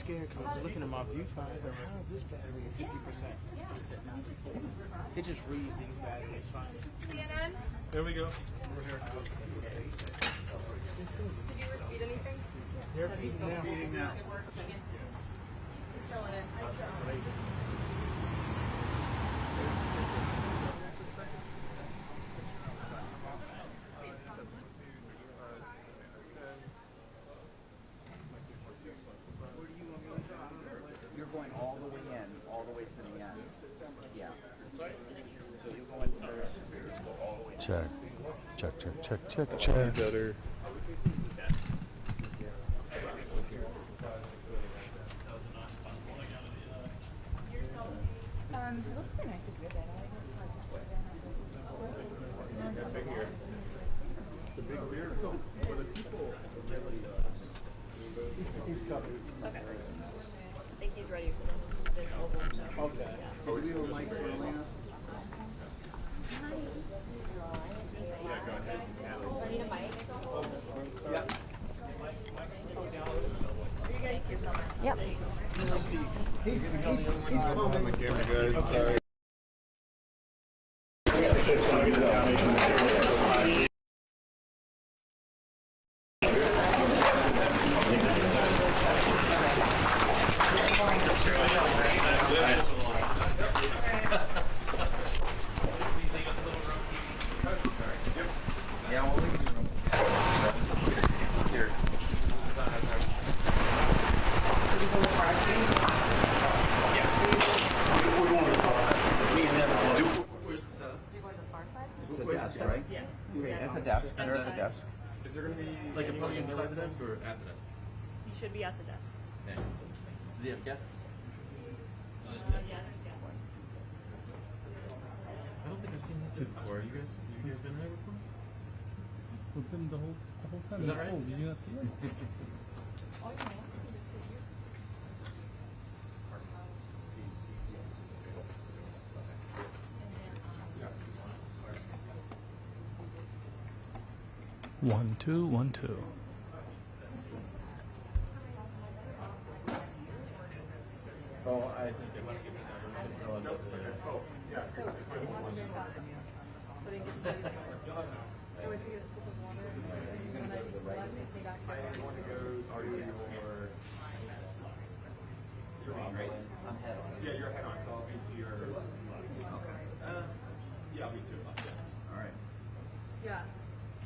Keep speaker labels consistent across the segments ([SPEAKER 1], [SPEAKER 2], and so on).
[SPEAKER 1] scared because I was looking at my viewfinder. I was like, how is this battery at 50%? It's at 94. It just reads these batteries fine.
[SPEAKER 2] CNN?
[SPEAKER 1] There we go. We're here.
[SPEAKER 2] Did you repeat anything?
[SPEAKER 1] They're feeding now.
[SPEAKER 2] Killing it.
[SPEAKER 3] You're going all the way in, all the way to the end. Yeah. So you're going first, go all the way.
[SPEAKER 4] Check. Check.
[SPEAKER 1] Better.
[SPEAKER 2] It looks pretty nice if you're there.
[SPEAKER 1] The big beard. For the people, really, he's covered.
[SPEAKER 2] Okay. I think he's ready for the mobile, so.
[SPEAKER 1] Okay.
[SPEAKER 2] Yeah.
[SPEAKER 3] Do we have a mic for Elena?
[SPEAKER 2] I need a mic.
[SPEAKER 3] Yep.
[SPEAKER 2] Thank you so much. Yep.
[SPEAKER 3] He's calling the camera, guys. Sorry.
[SPEAKER 5] Like a podium beside the desk or at the desk?
[SPEAKER 2] You should be at the desk.
[SPEAKER 5] Okay. Does he have guests?
[SPEAKER 2] Yeah, there's guests.
[SPEAKER 5] I don't think I've seen that before. You guys been there before?
[SPEAKER 4] With them the whole time.
[SPEAKER 5] Is that right?
[SPEAKER 4] Did you not see it? One, two, 1, 2.
[SPEAKER 5] Oh, I think it might give me that. We should throw it up there.
[SPEAKER 2] So, what are your thoughts? Putting it together. I went to get a sip of water and when I left, they came back there.
[SPEAKER 3] I'm head on.
[SPEAKER 6] Yeah, you're head on, so I'll be to your.
[SPEAKER 3] Okay.
[SPEAKER 6] Yeah, I'll be to your left.
[SPEAKER 3] All right.
[SPEAKER 2] Yeah.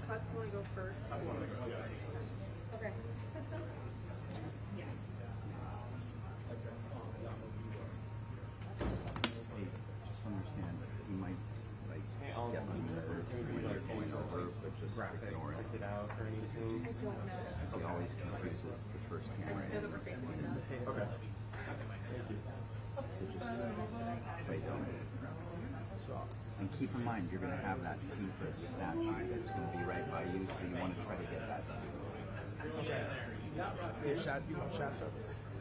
[SPEAKER 2] Cuts want to go first.
[SPEAKER 6] I want to go. Yeah.
[SPEAKER 2] Okay.
[SPEAKER 3] Hey, just understand, you might, like, get numbers, you're going over, but just ignore it.
[SPEAKER 6] It out or anything.
[SPEAKER 2] I don't know.
[SPEAKER 3] It always confuses the first
[SPEAKER 2] I
[SPEAKER 3] camera.
[SPEAKER 2] just know that we're facing enough.
[SPEAKER 6] Okay.
[SPEAKER 3] So just wait on it. And keep in mind, you're going to have that FIFA statue that's going to be right by you, so you want to try to get that too.
[SPEAKER 1] You want shots of it?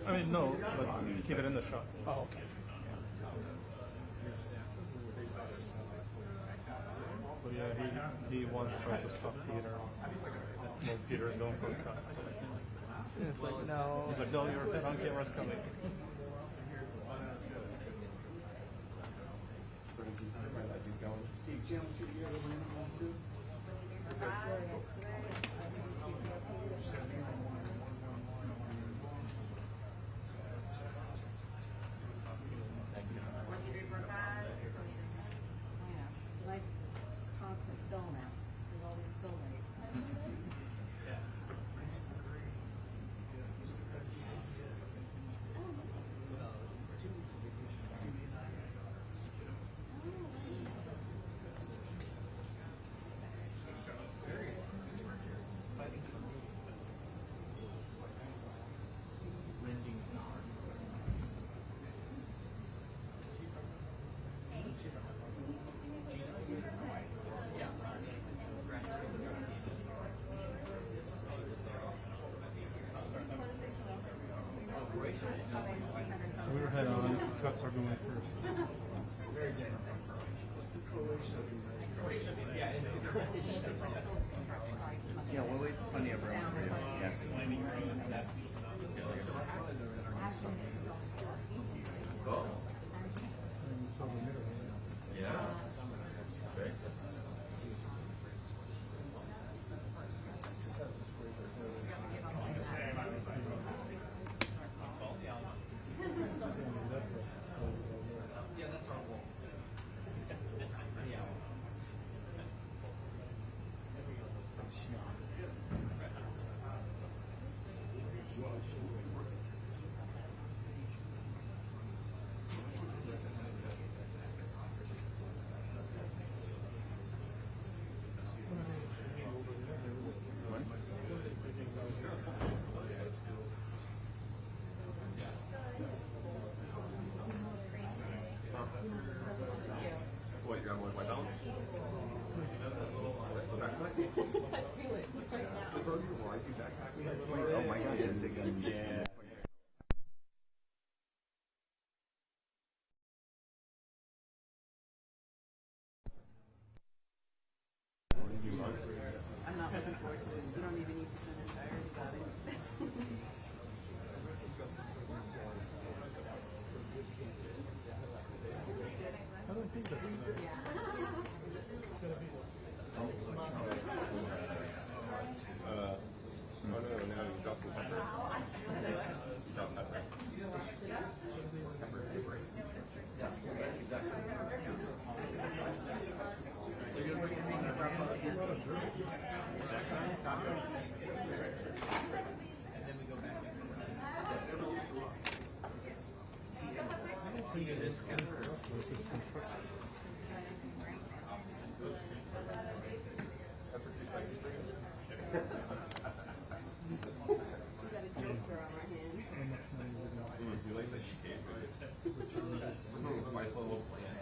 [SPEAKER 4] I mean, no, but keep it in the shot.
[SPEAKER 1] Oh, okay.
[SPEAKER 4] But yeah, he once tried to stop Peter. Well, Peter's going for a cut. So.
[SPEAKER 1] It's like, no.
[SPEAKER 4] He's like, no, your head on camera's coming.
[SPEAKER 6] Steve, Jim, should you ever win one too?
[SPEAKER 7] Nice constant film out. There's always filming.
[SPEAKER 4] We were head on. Cuts are going first.
[SPEAKER 3] Yeah, we'll leave plenty of room for you. Yeah. Oh my God! Yeah.
[SPEAKER 7] I'm not looking forward to it. You don't even need to spend entirety about it.
[SPEAKER 4] I don't think that's gonna be.
[SPEAKER 6] No, now you drop the pepper. You drop pepper. Do you like the cake? Nice little plant.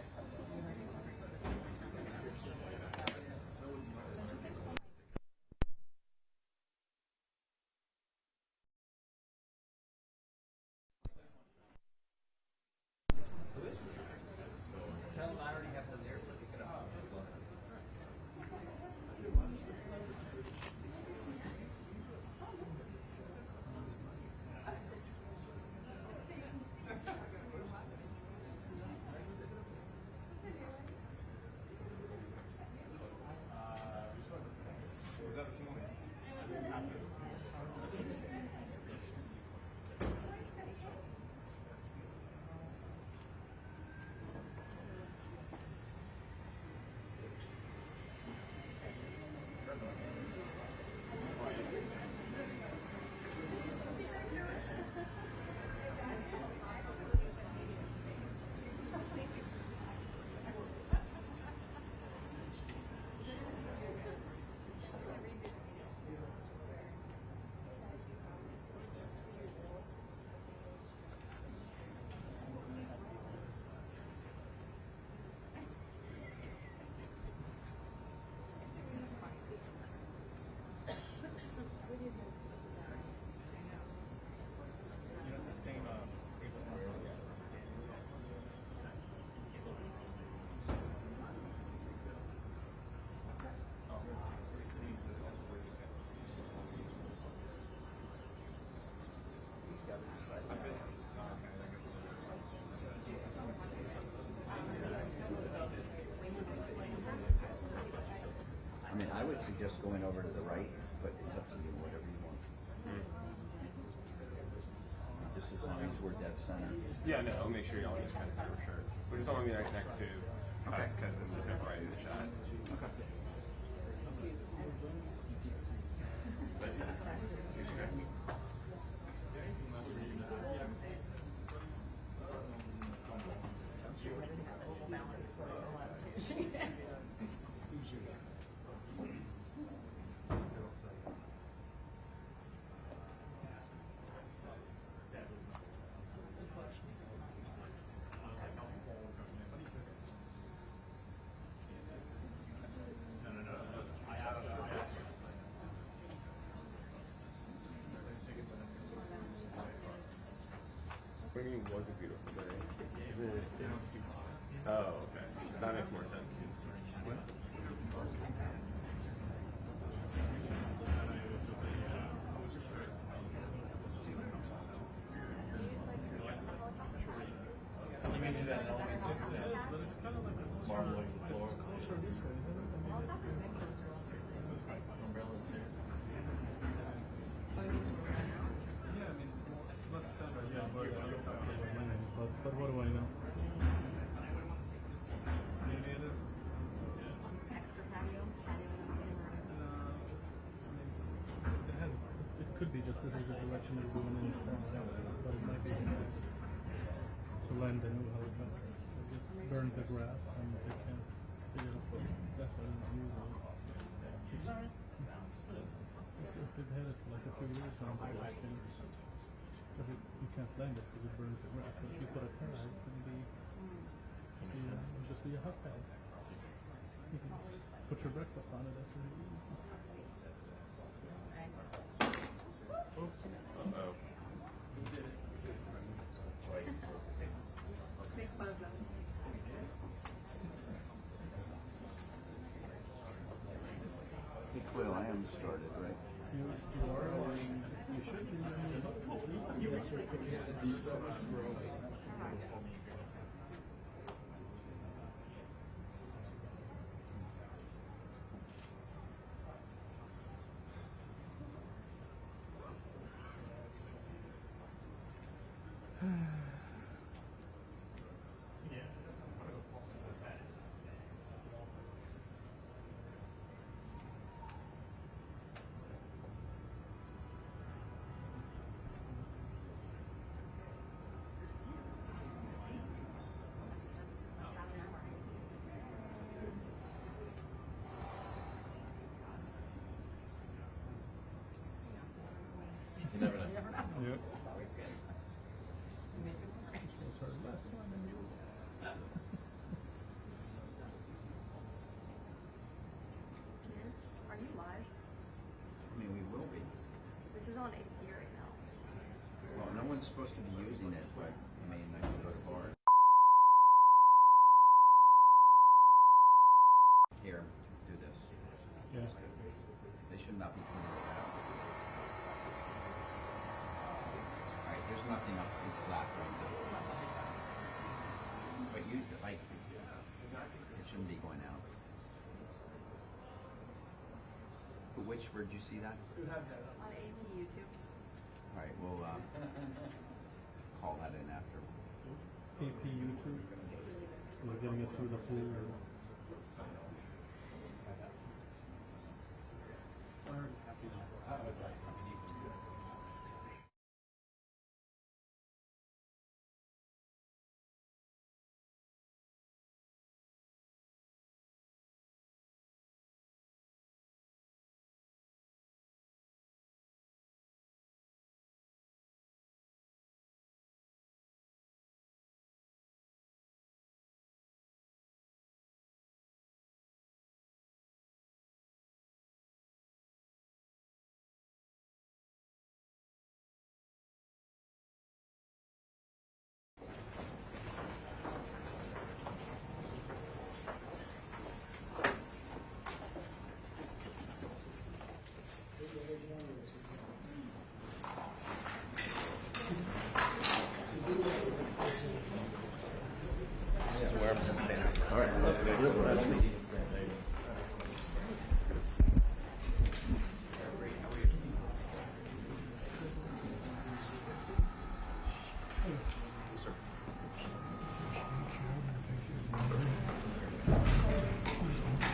[SPEAKER 3] I mean, I would suggest going over to the right, but it's up to you, whatever you want. Just as long as we're dead center.
[SPEAKER 6] Yeah, no, I'll make sure y'all just kind of for sure. We just don't want to be like next to us because it's just like right in the shot.
[SPEAKER 3] Okay.
[SPEAKER 6] What do you mean was a beautiful day? Oh, okay. That makes more sense. What?
[SPEAKER 5] You may do that in always do that.
[SPEAKER 4] But it's kind of like a
[SPEAKER 5] Marble floor.
[SPEAKER 4] closer this way, isn't it? I mean,
[SPEAKER 5] Umbrella chairs.
[SPEAKER 4] yeah, I mean, it's less center, yeah, but but what do I know? Maybe it is.
[SPEAKER 7] Extra patio, patio and
[SPEAKER 4] It has. It could be just this is the direction we're going in, but it might be to lend and know how it burns the grass and they can't figure out what that's why they're not using it. If it had it for like a few years now, but you can't blend it because it burns the grass. So if you put a car, it can be just be a hot pad. You can put your breakfast on it after you eat.
[SPEAKER 6] Uh-oh.
[SPEAKER 2] Make fun of them.
[SPEAKER 3] Hey, Quill, I am started, right?
[SPEAKER 4] You are, you should be. Yes, you're cooking.
[SPEAKER 5] You never know.
[SPEAKER 4] Yep. This was her last one, and you.
[SPEAKER 2] Are you live?
[SPEAKER 3] I mean, we will be.
[SPEAKER 2] This is on 8th gear right now.
[SPEAKER 3] Well, no one's supposed to be using it, but I mean, I can go to bars. Here, do this.
[SPEAKER 4] Yeah.
[SPEAKER 3] They should not be cleaning it out. Alright, there's nothing up, it's flat right now. But you, like, it shouldn't be going out. But which, where'd you see that?
[SPEAKER 2] On 8th YouTube.
[SPEAKER 3] Alright, we'll, call that in after.
[SPEAKER 4] AP YouTube. We're getting it through the pool.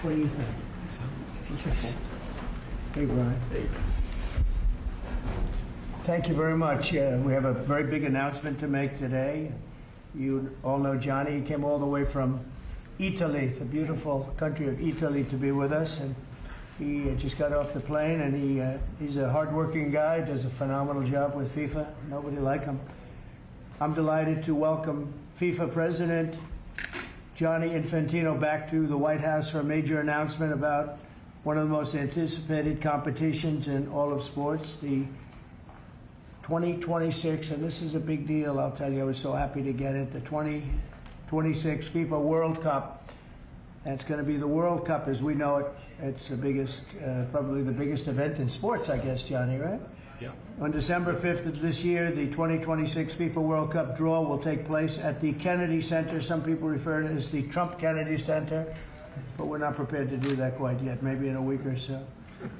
[SPEAKER 8] What do you think? Hey, Brian. Thank you very much. We have a very big announcement to make today. You all know Johnny. He came all the way from Italy, the beautiful country of Italy, to be with us. And he just got off the plane, and he's a hardworking guy, does a phenomenal job with FIFA. Nobody like him. I'm delighted to welcome FIFA President Gianni Infantino back to the White House for a major announcement about one of the most anticipated competitions in all of sports, the 2026, and this is a big deal, I'll tell you, I was so happy to get it, the 2026 FIFA World Cup. And it's going to be the World Cup as we know it. It's the biggest, probably the biggest event in sports, I guess, Johnny, right?
[SPEAKER 4] Yeah.
[SPEAKER 8] On December 5th of this year, the 2026 FIFA World Cup draw will take place at the Kennedy Center. Some people refer to it as the Trump Kennedy Center, but we're not prepared to do that quite yet, maybe in a week or so.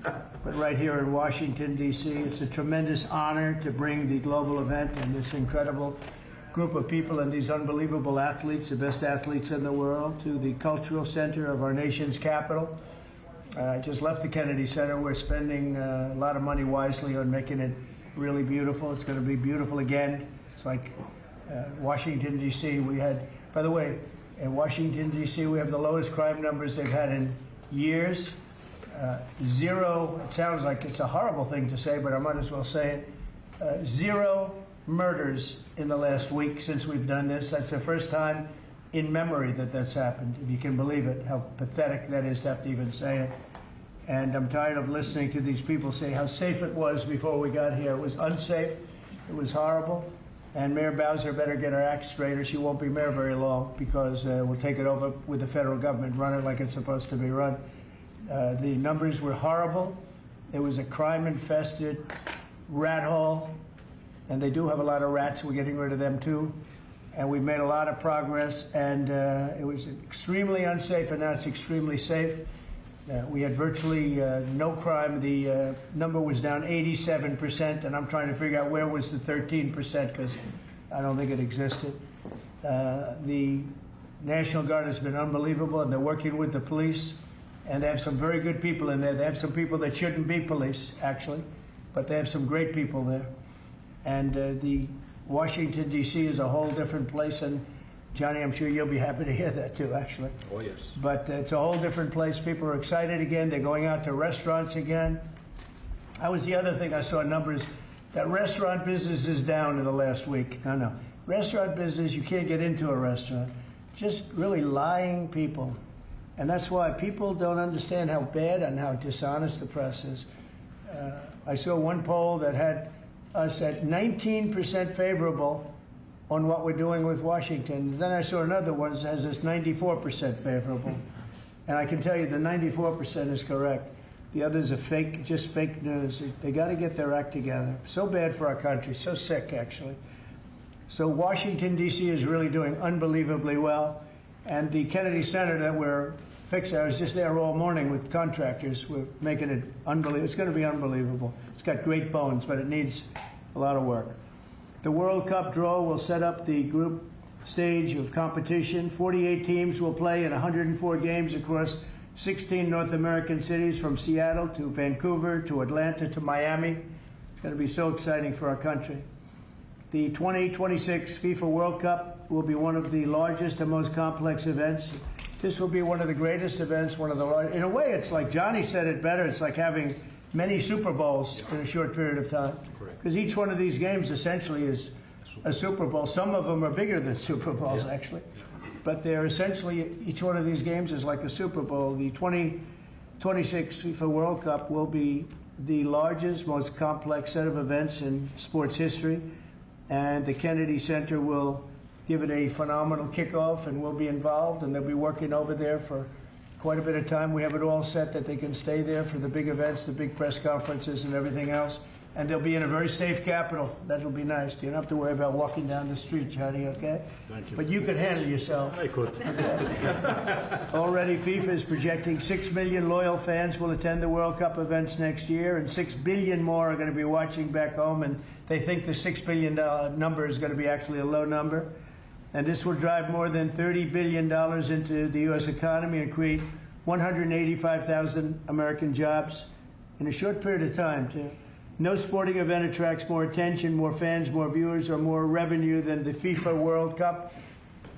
[SPEAKER 8] But right here in Washington, D.C., it's a tremendous honor to bring the global event and this incredible group of people and these unbelievable athletes, the best athletes in the world, to the cultural center of our nation's capital. I just left the Kennedy Center. We're spending a lot of money wisely on making it really beautiful. It's going to be beautiful again. It's like Washington, D.C. We had, by the way, in Washington, D.C., we have the lowest crime numbers they've had in years. Zero, it sounds like it's a horrible thing to say, but I might as well say it. Zero murders in the last week since we've done this. That's the first time in memory that that's happened, if you can believe it, how pathetic that is to have to even say it. And I'm tired of listening to these people say how safe it was before we got here. It was unsafe, it was horrible, and Mayor Bowser better get her act straight or she won't be mayor very long, because we'll take it over with the federal government, run it like it's supposed to be run. The numbers were horrible. It was a crime-infested rat hole, and they do have a lot of rats. We're getting rid of them too. And we've made a lot of progress, and it was extremely unsafe, and now it's extremely safe. We had virtually no crime. The number was down 87%, and I'm trying to figure out where was the 13%, because I don't think it existed. The National Guard has been unbelievable, and they're working with the police, and they have some very good people in there. They have some people that shouldn't be police, actually, but they have some great people there. And the Washington, D.C. is a whole different place, and Johnny, I'm sure you'll be happy to hear that too, actually.
[SPEAKER 9] Oh, yes.
[SPEAKER 8] But it's a whole different place. People are excited again. They're going out to restaurants again. That was the other thing I saw numbers, that restaurant business is down in the last week. No. Restaurant business, you can't get into a restaurant. Just really lying people. And that's why people don't understand how bad and how dishonest the press is. I saw one poll that had us at 19% favorable on what we're doing with Washington. Then I saw another one that has us 94% favorable. And I can tell you the 94% is correct. The others are fake, just fake news. They got to get their act together. So bad for our country, so sick, actually. So Washington, D.C. is really doing unbelievably well. And the Kennedy Center that we're fixing, I was just there all morning with contractors. We're making it unbelievable. It's going to be unbelievable. It's got great bones, but it needs a lot of work. The World Cup draw will set up the group stage of competition. 48 teams will play in 104 games across 16 North American cities, from Seattle to Vancouver to Atlanta to Miami. It's going to be so exciting for our country. The 2026 FIFA World Cup will be one of the largest and most complex events. This will be one of the greatest events, one of the largest. In a way, it's like Johnny said it better. It's like having many Super Bowls in a short period of time. Because each one of these games essentially is a Super Bowl. Some of them are bigger than Super Bowls, actually. But they're essentially, each one of these games is like a Super Bowl. The 2026 FIFA World Cup will be the largest, most complex set of events in sports history. And the Kennedy Center will give it a phenomenal kickoff, and we'll be involved, and they'll be working over there for quite a bit of time. We have it all set that they can stay there for the big events, the big press conferences and everything else. And they'll be in a very safe capital. That'll be nice. You don't have to worry about walking down the street, Johnny, okay?
[SPEAKER 9] Thank you.
[SPEAKER 8] But you can handle yourself.
[SPEAKER 9] I could.
[SPEAKER 8] Already, FIFA is projecting 6 million loyal fans will attend the World Cup events next year, and 6 billion more are going to be watching back home, and they think the $6 billion number is going to be actually a low number. And this will drive more than $30 billion into the U.S. economy and create 185,000 American jobs in a short period of time, too. No sporting event attracts more attention, more fans, more viewers, or more revenue than the FIFA World Cup.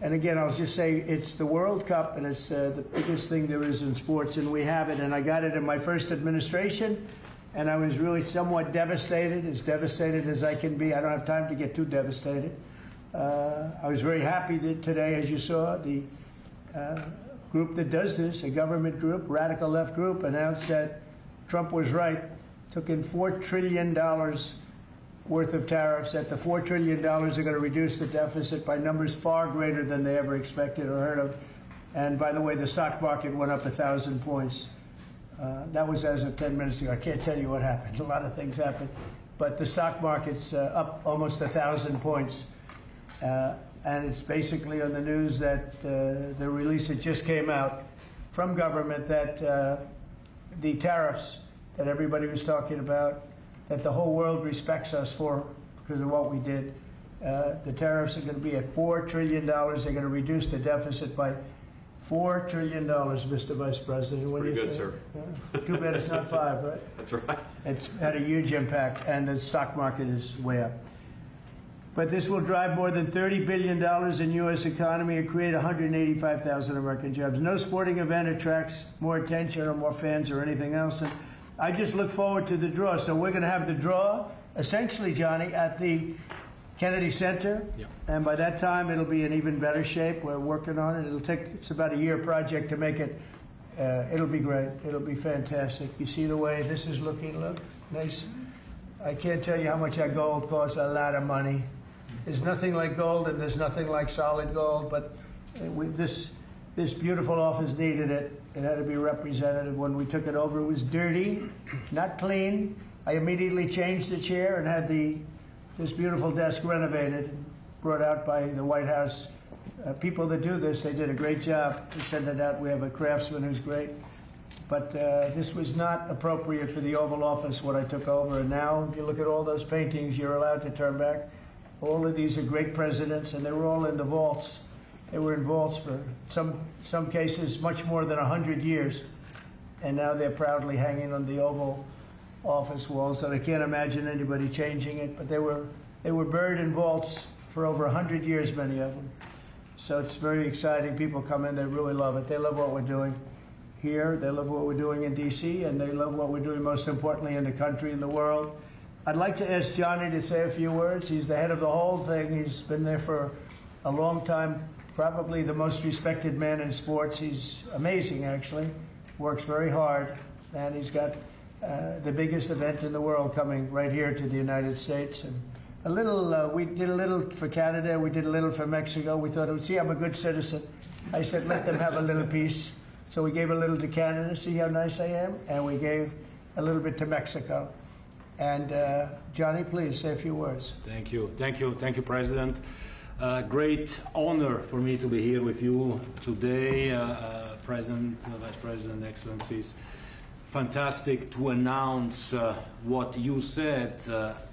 [SPEAKER 8] And again, I'll just say it's the World Cup, and it's the biggest thing there is in sports, and we have it. And I got it in my first administration, and I was really somewhat devastated as I can be. I don't have time to get too devastated. I was very happy that today, as you saw, the group that does this, a government group, radical left group, announced that Trump was right. Took in $4 trillion worth of tariffs. That the $4 trillion are going to reduce the deficit by numbers far greater than they ever expected or heard of. And by the way, the stock market went up 1,000 points. That was as of 10 minutes ago. I can't tell you what happened. A lot of things happened. But the stock market's up almost 1,000 points. And it's basically on the news that the release that just came out from government that the tariffs that everybody was talking about, that the whole world respects us for because of what we did. The tariffs are going to be at $4 trillion. They're going to reduce the deficit by $4 trillion, Mr. Vice President. What
[SPEAKER 9] Pretty
[SPEAKER 8] do you
[SPEAKER 9] good,
[SPEAKER 8] think?
[SPEAKER 9] sir.
[SPEAKER 8] Too bad it's not 5, right?
[SPEAKER 9] That's right.
[SPEAKER 8] It's had a huge impact, and the stock market is way up. But this will drive more than $30 billion in U.S. economy and create 185,000 American jobs. No sporting event attracts more attention or more fans or anything else. And I just look forward to the draw. So we're going to have the draw, essentially, Johnny, at the Kennedy Center.
[SPEAKER 9] Yeah.
[SPEAKER 8] And by that time, it'll be in even better shape. We're working on it. It's about a year project to make it. It'll be great. It'll be fantastic. You see the way this is looking? Look, nice. I can't tell you how much that gold costs. A lot of money. There's nothing like gold, and there's nothing like solid gold. But this beautiful office needed it. It had to be representative. When we took it over, it was dirty, not clean. I immediately changed the chair and had this beautiful desk renovated, brought out by the White House. People that do this, they did a great job to send it out. We have a craftsman who's great. But this was not appropriate for the Oval Office when I took over. And now, if you look at all those paintings, you're allowed to turn back. All of these are great presidents, and they were all in the vaults. They were in vaults for some cases much more than 100 years. And now they're proudly hanging on the Oval Office walls, and I can't imagine anybody changing it. But they were buried in vaults for over 100 years, many of them. So it's very exciting. People come in, they really love it. They love what we're doing here. They love what we're doing in D.C., and they love what we're doing, most importantly, in the country and the world. I'd like to ask Johnny to say a few words. He's the head of the whole thing. He's been there for a long time, probably the most respected man in sports. He's amazing, actually. Works very hard, and he's got the biggest event in the world coming right here to the United States. And a little, we did a little for Canada, we did a little for Mexico. We thought, see, I'm a good citizen. I said, let them have a little piece. So we gave a little to Canada, see how nice I am? And we gave a little bit to Mexico. And Johnny, please say a few words.
[SPEAKER 9] Thank you, President. Great honor for me to be here with you today, President, Vice President, Excellencies. Fantastic to announce what you said,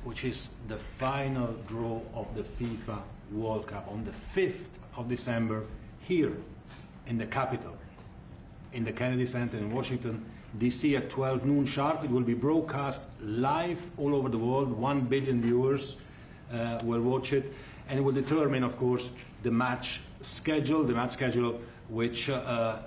[SPEAKER 9] which is the final draw of the FIFA World Cup on the 5th of December here in the capital, in the Kennedy Center in Washington, D.C. at 12 noon sharp. It will be broadcast live all over the world. 1 billion viewers will watch it, and it will determine, of course, the match schedule, which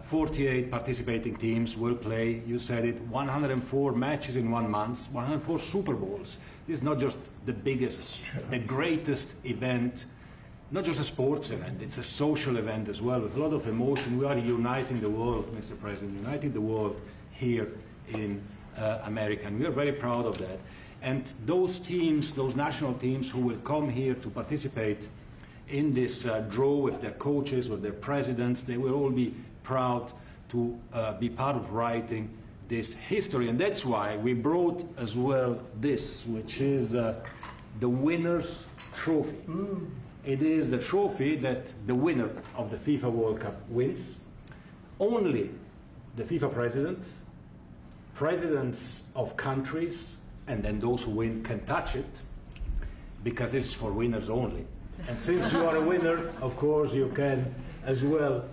[SPEAKER 9] 48 participating teams will play. You said it, 104 matches in 1 month, 104 Super Bowls. This is not just the biggest, the greatest event, not just a sports event, it's a social event as well, with a lot of emotion. We are uniting the world, Mr. President, uniting the world here in America, and we are very proud of that. And those teams, those national teams who will come here to participate in this draw with their coaches, with their presidents, they will all be proud to be part of writing this history. And that's why we brought as well this, which is the winner's trophy. It is the trophy that the winner of the FIFA World Cup wins. Only the FIFA president, presidents of countries, and then those who win can touch it, because it's for winners only. And since you are a winner, of course, you can as well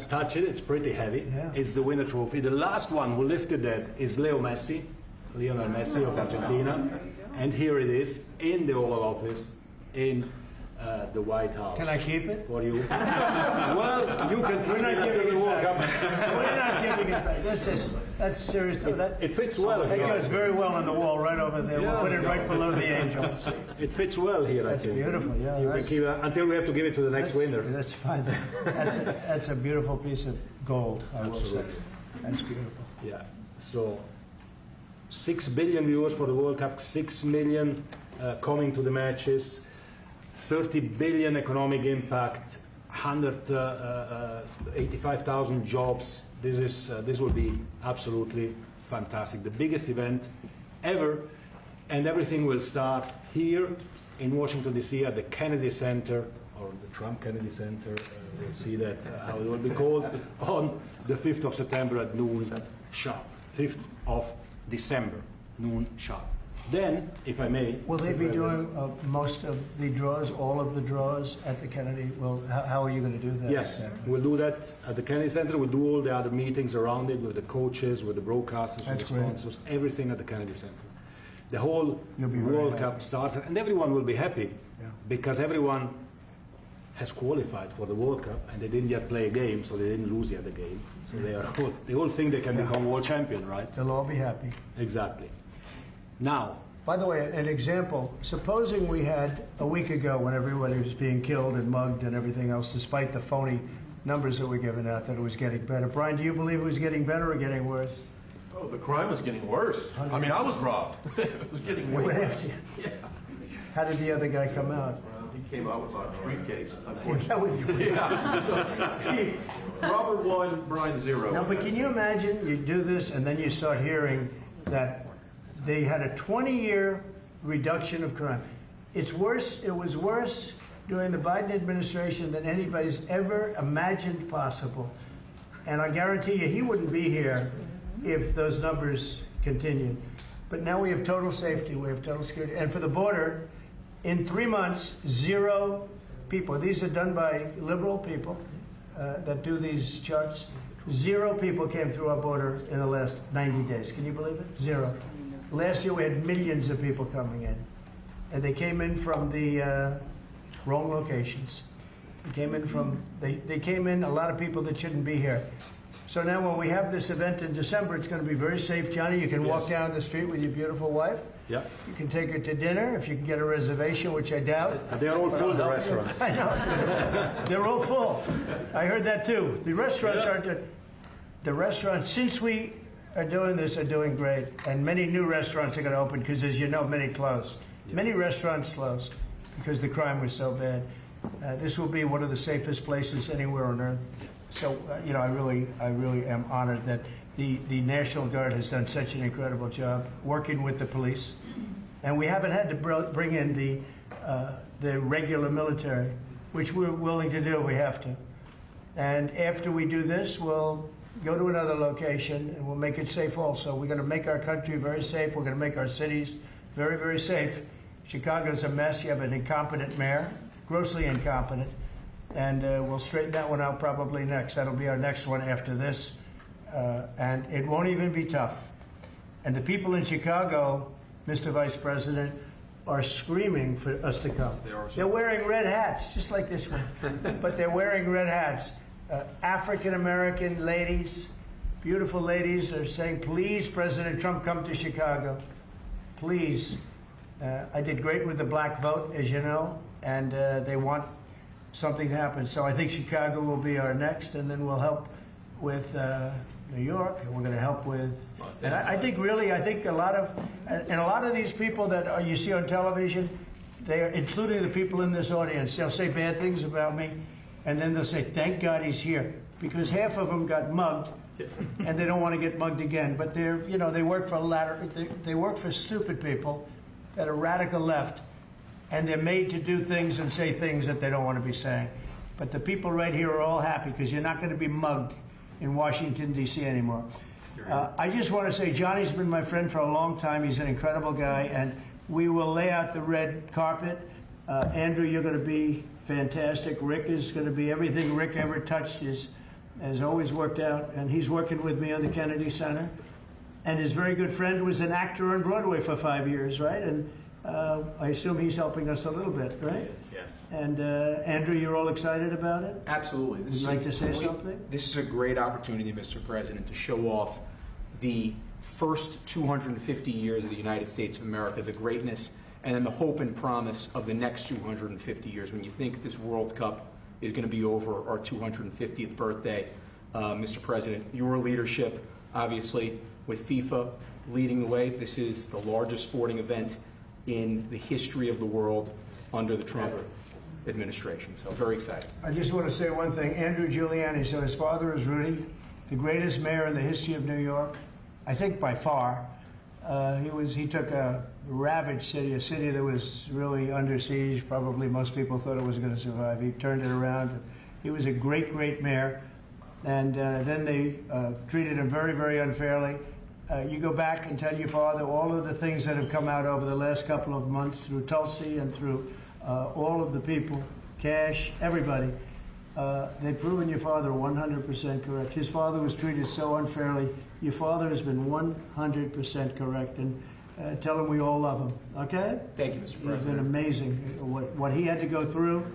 [SPEAKER 9] touch it. It's pretty heavy. Yeah. It's the winner trophy. The last one who lifted that is Lionel Messi of Argentina. And here it is in the Oval Office in the White House.
[SPEAKER 8] Can I keep it?
[SPEAKER 9] For you. Well, you can keep it. We're not giving it back.
[SPEAKER 8] We're not giving it back. That's serious.
[SPEAKER 9] It fits well.
[SPEAKER 8] It goes very well on the wall right over there. We'll put it right below the angels.
[SPEAKER 9] It fits well here, I think.
[SPEAKER 8] That's beautiful, yeah.
[SPEAKER 9] You can keep it until we have to give it to the next winner.
[SPEAKER 8] That's fine. That's a beautiful piece of gold, I will say. That's beautiful.
[SPEAKER 9] Yeah. So 6 billion viewers for the World Cup, 6 million coming to the matches, 30 billion economic impact, 185,000 jobs. This will be absolutely fantastic. The biggest event ever, and everything will start here in Washington, D.C. at the Kennedy Center, or the Trump Kennedy Center. We'll see that, how it will be called, on the 5th of September at noon sharp. 5th of December, noon sharp. Then, if I may...
[SPEAKER 8] Will they be doing most of the draws, all of the draws at the Kennedy? Well, how are you going to do that?
[SPEAKER 9] Yes, we'll do that at the Kennedy Center. We'll do all the other meetings around it with the coaches, with the broadcasters, with the sponsors, everything at the Kennedy Center. The whole World Cup starts, and everyone will be happy because everyone has qualified for the World Cup, and they didn't yet play a game, so they didn't lose yet the game. So they all think they can become world champion, right?
[SPEAKER 8] They'll all be happy.
[SPEAKER 9] Exactly. Now,
[SPEAKER 8] By the way, an example, supposing we had a week ago when everybody was being killed and mugged and everything else, despite the phony numbers that were given out, that it was getting better. Brian, do you believe it was getting better or getting worse?
[SPEAKER 10] Oh, the crime was getting worse. I mean, I was robbed. It was getting
[SPEAKER 8] They
[SPEAKER 10] way
[SPEAKER 8] went
[SPEAKER 10] worse.
[SPEAKER 8] after you.
[SPEAKER 10] Yeah.
[SPEAKER 8] How did the other guy come out?
[SPEAKER 10] Well, he came out with my briefcase,
[SPEAKER 8] Yeah,
[SPEAKER 10] unfortunately.
[SPEAKER 8] with you.
[SPEAKER 10] Yeah. So, Robert 1, Brian 0.
[SPEAKER 8] Now, but can you imagine you do this and then you start hearing that they had a 20-year reduction of crime. It's worse, it was worse during the Biden administration than anybody's ever imagined possible. And I guarantee you he wouldn't be here if those numbers continued. But now we have total safety, we have total security. And for the border, in 3 months, 0 people. These are done by liberal people that do these charts. 0 people came through our border in the last 90 days. Can you believe it? 0. Last year we had millions of people coming in. And they came in from the wrong locations. They came in from, they came in, a lot of people that shouldn't be here. So now when we have this event in December, it's going to be very safe. Johnny, you can walk down the street with your beautiful wife.
[SPEAKER 9] Yeah.
[SPEAKER 8] You can take her to dinner if you can get a reservation, which I doubt.
[SPEAKER 9] They are all full, the restaurants.
[SPEAKER 8] I know. They're all full. I heard that too. The restaurants aren't. The restaurants, since we are doing this, are doing great. And many new restaurants are going to open because, as you know, many closed. Many restaurants closed because the crime was so bad. This will be one of the safest places anywhere on earth. So, you know, I really am honored that the National Guard has done such an incredible job working with the police. And we haven't had to bring in the regular military, which we're willing to do. We have to. And after we do this, we'll go to another location and we'll make it safe also. We're going to make our country very safe. We're going to make our cities very, very safe. Chicago's a mess. You have an incompetent mayor, grossly incompetent. And we'll straighten that one out probably next. That'll be our next one after this. And it won't even be tough. And the people in Chicago, Mr. Vice President, are screaming for us to come. They're wearing red hats, just like this one. But they're wearing red hats. African-American ladies, beautiful ladies, are saying, please, President Trump, come to Chicago. Please. I did great with the black vote, as you know, and they want something to happen. So I think Chicago will be our next, and then we'll help with New York, and we're going to help with. And I think really, I think a lot of these people that you see on television, they are, including the people in this audience, they'll say bad things about me, and then they'll say, "Thank God he's here," because half of them got mugged, and they don't want to get mugged again. But they're, you know, they work for they work for stupid people that are radical left. And they're made to do things and say things that they don't want to be saying. But the people right here are all happy because you're not going to be mugged in Washington, D.C. anymore. I just want to say Johnny's been my friend for a long time. He's an incredible guy, and we will lay out the red carpet. Andrew, you're going to be fantastic. Rick is going to be everything Rick ever touched has always worked out, and he's working with me on the Kennedy Center. And his very good friend was an actor on Broadway for 5 years, right? And I assume he's helping us a little bit, right?
[SPEAKER 11] Yes.
[SPEAKER 8] And Andrew, you're all excited about it?
[SPEAKER 11] Absolutely.
[SPEAKER 8] Would you like to say something?
[SPEAKER 11] This is a great opportunity, Mr. President, to show off the first 250 years of the United States of America, the greatness, and then the hope and promise of the next 250 years. When you think this World Cup is going to be over our 250th birthday, Mr. President, your leadership, obviously, with FIFA leading the way, this is the largest sporting event in the history of the world under the Trump administration. So very excited.
[SPEAKER 8] I just want to say one thing. Andrew Giuliani, so his father is Rudy, the greatest mayor in the history of New York, I think by far. He took a ravaged city, a city that was really under siege. Probably most people thought it was going to survive. He turned it around. He was a great, great mayor. And then they treated him very, very unfairly. You go back and tell your father all of the things that have come out over the last couple of months through Tulsi and through all of the people, Cash, everybody. They've proven your father 100% correct. His father was treated so unfairly. Your father has been 100% correct. And tell him we all love him, okay?
[SPEAKER 11] Thank you, Mr. President.
[SPEAKER 8] He's been amazing. What he had to go through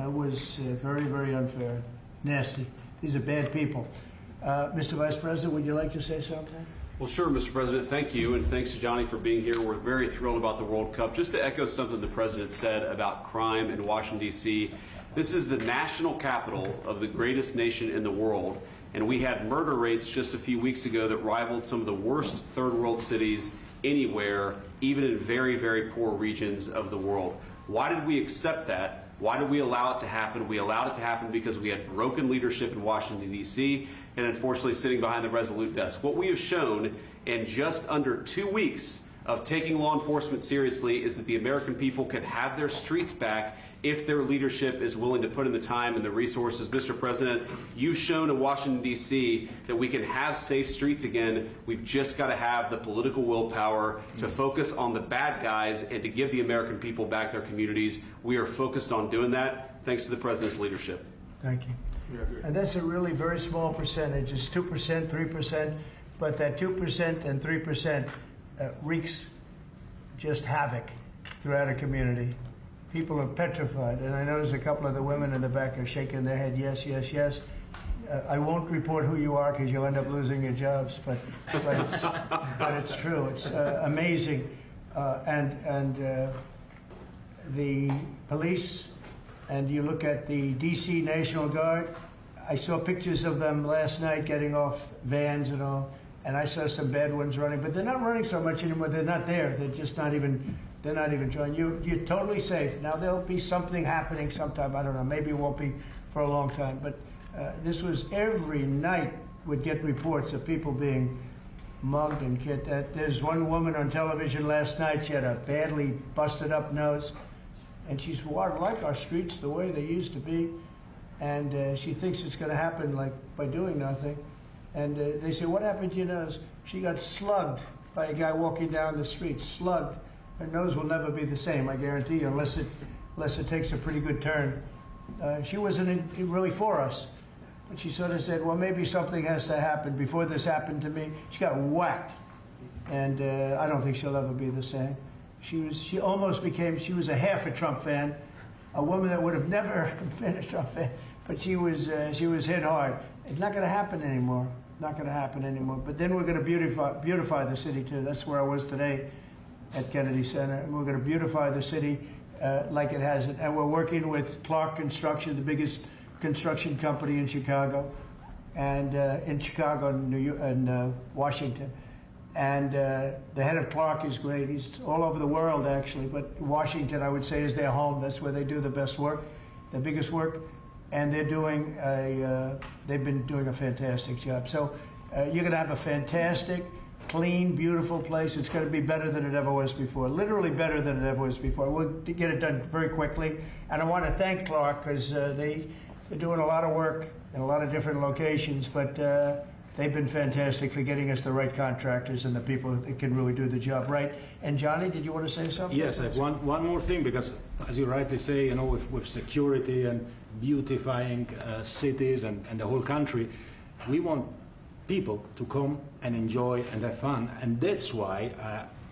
[SPEAKER 8] was very, very unfair, nasty. These are bad people. Mr. Vice President, would you like to say something?
[SPEAKER 12] Well, sure, Mr. President, thank you, and thanks to Johnny for being here. We're very thrilled about the World Cup. Just to echo something the President said about crime in Washington, D.C., this is the national capital of the greatest nation in the world, and we had murder rates just a few weeks ago that rivaled some of the worst third world cities anywhere, even in very, very poor regions of the world. Why did we accept that? Why did we allow it to happen? We allowed it to happen because we had broken leadership in Washington, D.C., and unfortunately sitting behind the Resolute desk. What we have shown in just under 2 weeks of taking law enforcement seriously is that the American people can have their streets back if their leadership is willing to put in the time and the resources. Mr. President, you've shown in Washington, D.C. that we can have safe streets again. We've just got to have the political willpower to focus on the bad guys and to give the American people back their communities. We are focused on doing that thanks to the President's leadership.
[SPEAKER 8] Thank you. And that's a really very small percentage. It's 2%, 3%, but that 2% and 3% wreaks just havoc throughout a community. People are petrified, and I notice a couple of the women in the back are shaking their head, yes, yes, yes. I won't report who you are because you'll end up losing your jobs, but it's true. It's amazing. The police, and you look at the D.C. National Guard, I saw pictures of them last night getting off vans and all, and I saw some bad ones running, but they're not running so much anymore. They're not there. They're just not even, they're not even trying. You're totally safe. Now, there'll be something happening sometime. I don't know. Maybe it won't be for a long time, but this was every night would get reports of people being mugged and killed. There's one woman on television last night. She had a badly busted up nose. And she's, well, I like our streets the way they used to be. And she thinks it's going to happen like by doing nothing. And they say, what happened to your nose? She got slugged by a guy walking down the street, slugged. Her nose will never be the same, I guarantee you, unless it takes a pretty good turn. She wasn't really for us. But she sort of said, well, maybe something has to happen. Before this happened to me, she got whacked. And I don't think she'll ever be the same. She almost became, she was a half a Trump fan, a woman that would have never been a Trump fan, but she was hit hard. It's not going to happen anymore. Not going to happen anymore. But then we're going to beautify the city too. That's where I was today at Kennedy Center. And we're going to beautify the city like it has it. And we're working with Clark Construction, the biggest construction company in Chicago, and in Washington. And the head of Clark is great. He's all over the world, actually, but Washington, I would say, is their home. That's where they do the best work, the biggest work, and they're doing they've been doing a fantastic job. So you're going to have a fantastic, clean, beautiful place. It's going to be better than it ever was before, literally better than it ever was before. We'll get it done very quickly, and I want to thank Clark because they're doing a lot of work in a lot of different locations, but they've been fantastic for getting us the right contractors and the people that can really do the job right. And Johnny, did you want to say something?
[SPEAKER 9] Yes, I have one more thing, because as you rightly say, you know, with security and beautifying cities and the whole country, we want people to come and enjoy and have fun. And that's why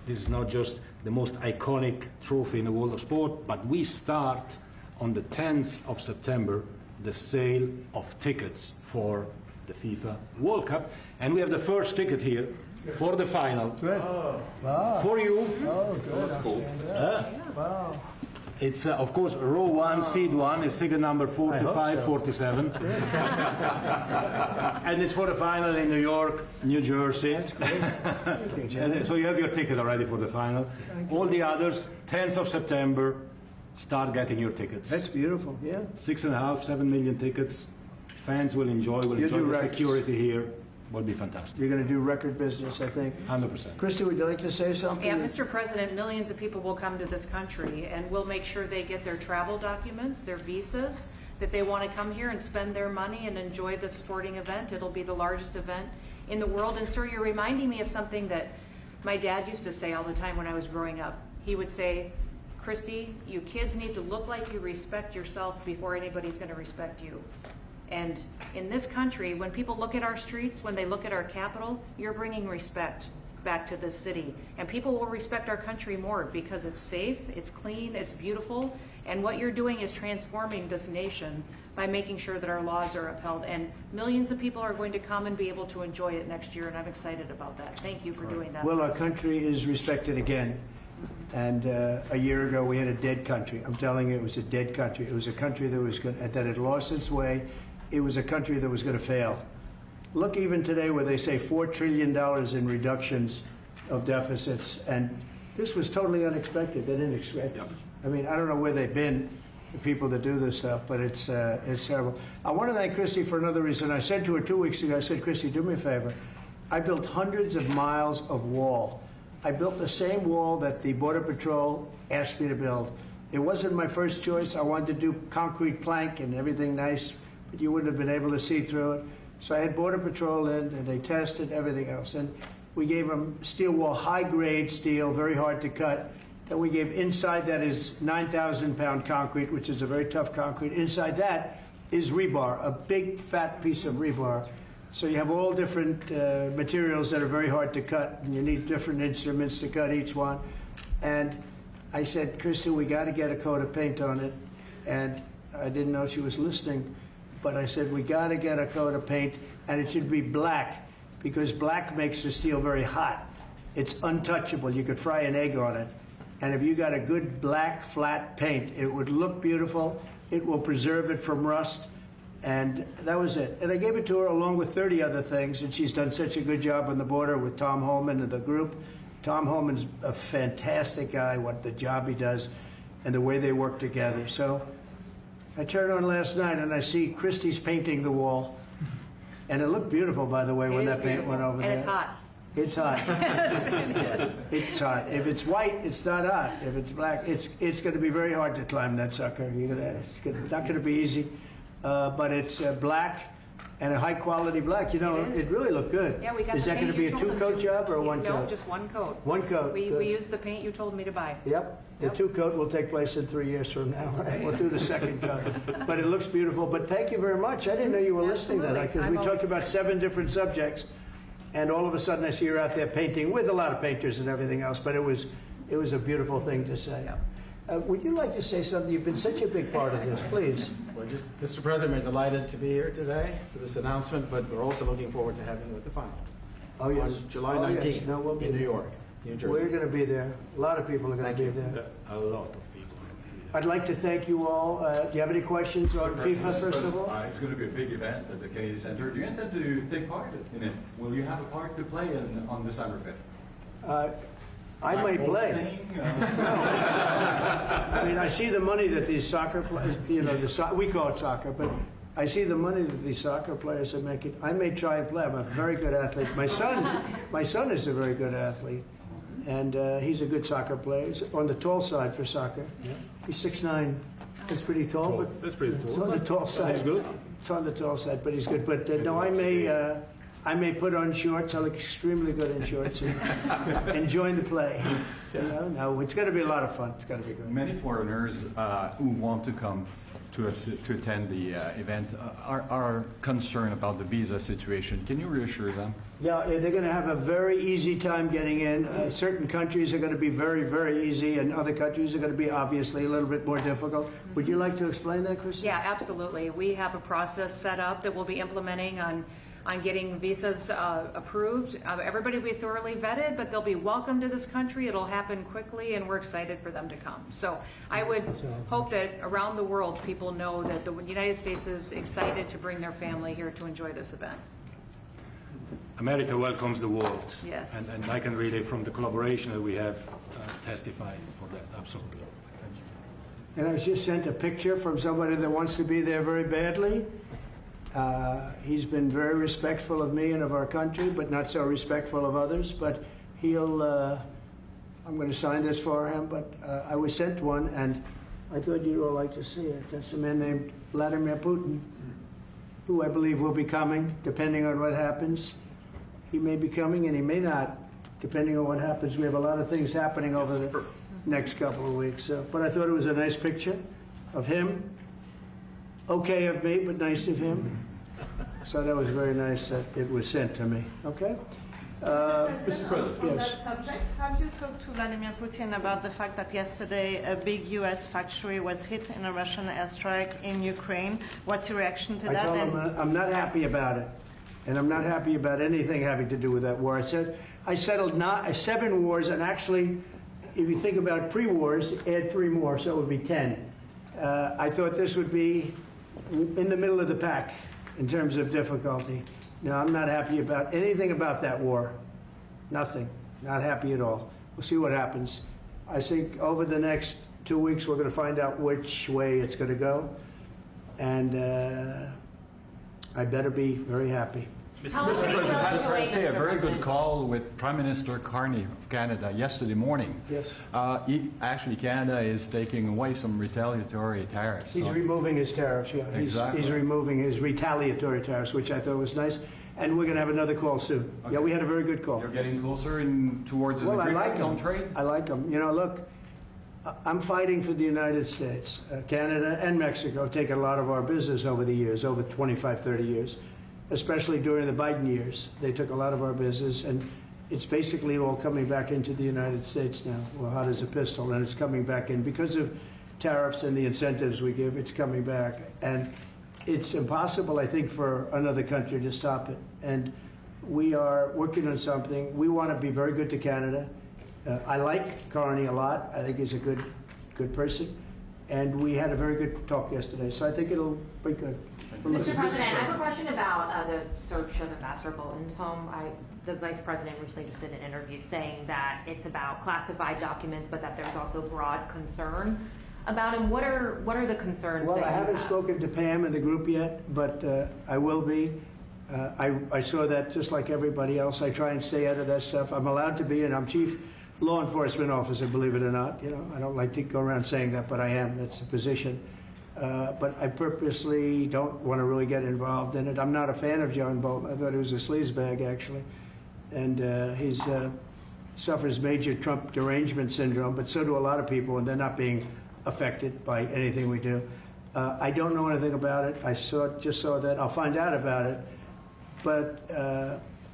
[SPEAKER 9] this is not just the most iconic trophy in the world of sport, but we start on the 10th of September the sale of tickets for the FIFA World Cup, and we have the first ticket here for the final.
[SPEAKER 8] Good. Wow.
[SPEAKER 9] For you.
[SPEAKER 8] Oh, good.
[SPEAKER 10] That's cool.
[SPEAKER 8] Wow.
[SPEAKER 9] It's of course row 1, seat 1. It's ticket number 45,
[SPEAKER 8] so.
[SPEAKER 9] 47. And it's for the final in New York, New Jersey. And so you have your ticket already for the final. All the others, 10th of September, start getting your tickets.
[SPEAKER 8] That's beautiful. Yeah.
[SPEAKER 9] 6.5, 7 million tickets. Fans will enjoy the security here. Will be fantastic.
[SPEAKER 8] You're going to do record business, I think.
[SPEAKER 9] 100%.
[SPEAKER 8] Christy, would you like to say something?
[SPEAKER 2] Yeah, Mr. President, millions of people will come to this country, and we'll make sure they get their travel documents, their visas, that they want to come here and spend their money and enjoy the sporting event. It'll be the largest event in the world. And sir, you're reminding me of something that my dad used to say all the time when I was growing up. He would say, Christy, you kids need to look like you respect yourself before anybody's going to respect you. And in this country, when people look at our streets, when they look at our Capitol, you're bringing respect back to this city. And people will respect our country more because it's safe, it's clean, it's beautiful, and what you're doing is transforming this nation by making sure that our laws are upheld. And millions of people are going to come and be able to enjoy it next year, and I'm excited about that. Thank you for doing that.
[SPEAKER 8] Well, our country is respected again. And a year ago, we had a dead country. I'm telling you, it was a dead country. It was a country that had lost its way. It was a country that was going to fail. Look, even today, where they say $4 trillion in reductions of deficits, and this was totally unexpected. They didn't expect it. I mean, I don't know where they've been, the people that do this stuff, but it's terrible. I want to thank Christy for another reason. I said to her 2 weeks ago, I said, Christy, do me a favor. I built hundreds of miles of wall. I built the same wall that the Border Patrol asked me to build. It wasn't my first choice. I wanted to do concrete plank and everything nice, but you wouldn't have been able to see through it. So I had Border Patrol in, and they tested everything else. And we gave them steel wall, high-grade steel, very hard to cut. Then we gave inside that is 9,000-pound concrete, which is a very tough concrete. Inside that is rebar, a big, fat piece of rebar. So you have all different materials that are very hard to cut, and you need different instruments to cut each one. And I said, Kristen, we got to get a coat of paint on it. And I didn't know she was listening, but I said, we got to get a coat of paint, and it should be black, because black makes the steel very hot. It's untouchable. You could fry an egg on it. And if you got a good black, flat paint, it would look beautiful. It will preserve it from rust. And that was it. And I gave it to her along with 30 other things, and she's done such a good job on the border with Tom Holman and the group. Tom Holman's a fantastic guy, what the job he does and the way they work together. So I turned on last night and I see Christie's painting the wall. And it looked beautiful, by the way, when that paint went over there.
[SPEAKER 2] And it's hot.
[SPEAKER 8] It's hot.
[SPEAKER 2] Yes, it is.
[SPEAKER 8] It's hot. If it's white, it's not hot. If it's black, it's going to be very hard to climb that sucker. It's not going to be easy. But it's black and a high-quality black. You know, it really looked good.
[SPEAKER 2] Yeah, we got
[SPEAKER 8] Is
[SPEAKER 2] the
[SPEAKER 8] that going
[SPEAKER 2] paint
[SPEAKER 8] to be
[SPEAKER 2] you
[SPEAKER 8] a
[SPEAKER 2] told us
[SPEAKER 8] two-coat
[SPEAKER 2] to.
[SPEAKER 8] job or one coat?
[SPEAKER 2] No, just one coat.
[SPEAKER 8] One coat.
[SPEAKER 2] We
[SPEAKER 8] Good.
[SPEAKER 2] used the paint you told me to buy.
[SPEAKER 8] Yep. The two-coat will take place in 3 years from now. Right? We'll do the second coat. But it looks beautiful. But thank you very much. I didn't know you were listening to that, because we talked about 7 different subjects, and all of a sudden I see her out there painting with a lot of painters and everything else. But it was a beautiful thing to say.
[SPEAKER 2] Yep.
[SPEAKER 8] Would you like to say something? You've been such a big part of this. Please.
[SPEAKER 5] Well, just, Mr. President, we're delighted to be here today for this announcement, but we're also looking forward to having you at the final.
[SPEAKER 8] Oh, yes.
[SPEAKER 5] On July
[SPEAKER 8] Oh, yes.
[SPEAKER 5] 19th
[SPEAKER 8] No, we'll be
[SPEAKER 5] in New
[SPEAKER 8] there.
[SPEAKER 5] York, New Jersey.
[SPEAKER 8] We're going to be there. A lot of people are going to be there.
[SPEAKER 9] A lot of people.
[SPEAKER 8] I'd like to thank you all. Do you have any questions on FIFA, first of all?
[SPEAKER 13] It's going to be a big event at the Kennedy Center. Do you intend to take part in it? Will you have a part to play on December 5th?
[SPEAKER 8] I might play. I mean, I see the money that these soccer players, you know, we call it soccer, but I see the money that these soccer players are making. I may try and play. I'm a very good athlete. My son is a very good athlete, and he's a good soccer player. He's on the tall side for soccer. Yeah. He's 6'9". That's pretty tall. But
[SPEAKER 9] that's pretty tall.
[SPEAKER 8] It's on the tall side.
[SPEAKER 9] He's good.
[SPEAKER 8] It's on the tall side, but he's good. But no, I may put on shorts. I look extremely good in shorts and join the play. You know, no, it's going to be a lot of fun. It's going to be good.
[SPEAKER 13] Many foreigners who want to come to attend the event are concerned about the visa situation. Can you reassure them?
[SPEAKER 8] Yeah, they're going to have a very easy time getting in. Certain countries are going to be very, very easy, and other countries are going to be obviously a little bit more difficult. Would you like to explain that, Kristen?
[SPEAKER 2] Yeah, absolutely. We have a process set up that we'll be implementing on getting visas approved. Everybody will be thoroughly vetted, but they'll be welcome to this country. It'll happen quickly, and we're excited for them to come. So I would hope that around the world people know that the United States is excited to bring their family here to enjoy this event.
[SPEAKER 9] America welcomes the world.
[SPEAKER 2] Yes.
[SPEAKER 9] And I can really, from the collaboration that we have, testify for that. Absolutely. Thank you.
[SPEAKER 8] And I was just sent a picture from somebody that wants to be there very badly. He's been very respectful of me and of our country, but not so respectful of others. But I'm going to sign this for him, but I was sent one, and I thought you'd all like to see it. That's a man named Vladimir Putin, who I believe will be coming, depending on what happens. He may be coming, and he may not, depending on what happens. We have a lot of things happening over the next couple of weeks. But I thought it was a nice picture of him. Okay of me, but nice of him. So that was very nice that it was sent to me. Okay?
[SPEAKER 10] Mr. President.
[SPEAKER 7] On
[SPEAKER 8] Yes.
[SPEAKER 7] that subject, have you talked to Vladimir Putin about the fact that yesterday a big U.S. factory was hit in a Russian airstrike in Ukraine? What's your reaction to
[SPEAKER 8] I
[SPEAKER 7] that?
[SPEAKER 8] told him I'm not happy about it, and I'm not happy about anything having to do with that war. I said I settled 7 wars, and actually, if you think about pre-wars, add 3 more, so it would be 10. I thought this would be in the middle of the pack in terms of difficulty. No, I'm not happy about anything about that war. Nothing. Not happy at all. We'll see what happens. I think over the next 2 weeks we're going to find out which way it's going to go, and I better be very happy.
[SPEAKER 13] Mr. President, a very good call with Prime Minister Carney of Canada yesterday morning.
[SPEAKER 8] Yes.
[SPEAKER 13] Actually, Canada is taking away some retaliatory tariffs.
[SPEAKER 8] He's removing his tariffs, yeah.
[SPEAKER 13] Exactly.
[SPEAKER 8] He's removing his retaliatory tariffs, which I thought was nice. And we're going to have another call soon.
[SPEAKER 13] Okay.
[SPEAKER 8] Yeah, we had a very good call.
[SPEAKER 13] You're getting closer towards an
[SPEAKER 8] Well, I like
[SPEAKER 13] agreement on
[SPEAKER 8] them.
[SPEAKER 13] trade?
[SPEAKER 8] I like them. You know, look, I'm fighting for the United States. Canada and Mexico have taken a lot of our business over the years, over 25, 30 years, especially during the Biden years. They took a lot of our business, and it's basically all coming back into the United States now. Well, hot as a pistol, and it's coming back in. Because of tariffs and the incentives we give, it's coming back. And it's impossible, I think, for another country to stop it. And we are working on something. We want to be very good to Canada. I like Carney a lot. I think he's a good person. And we had a very good talk yesterday, so I think it'll be good.
[SPEAKER 14] Mr. President, I have a question about the search of Ambassador Bolton's home. The Vice President recently just did an interview saying that it's about classified documents, but that there's also broad concern about him. What are the concerns?
[SPEAKER 8] Well,
[SPEAKER 14] that
[SPEAKER 8] I
[SPEAKER 14] you
[SPEAKER 8] haven't
[SPEAKER 14] have?
[SPEAKER 8] spoken to Pam in the group yet, but I will be. I saw that just like everybody else. I try and stay out of that stuff. I'm allowed to be, and I'm chief law enforcement officer, believe it or not. You know, I don't like to go around saying that, but I am. That's the position. But I purposely don't want to really get involved in it. I'm not a fan of John Bolton. I thought he was a sleazebag, actually. And he suffers major Trump derangement syndrome, but so do a lot of people, and they're not being affected by anything we do. I don't know anything about it. I just saw that. I'll find out about it. But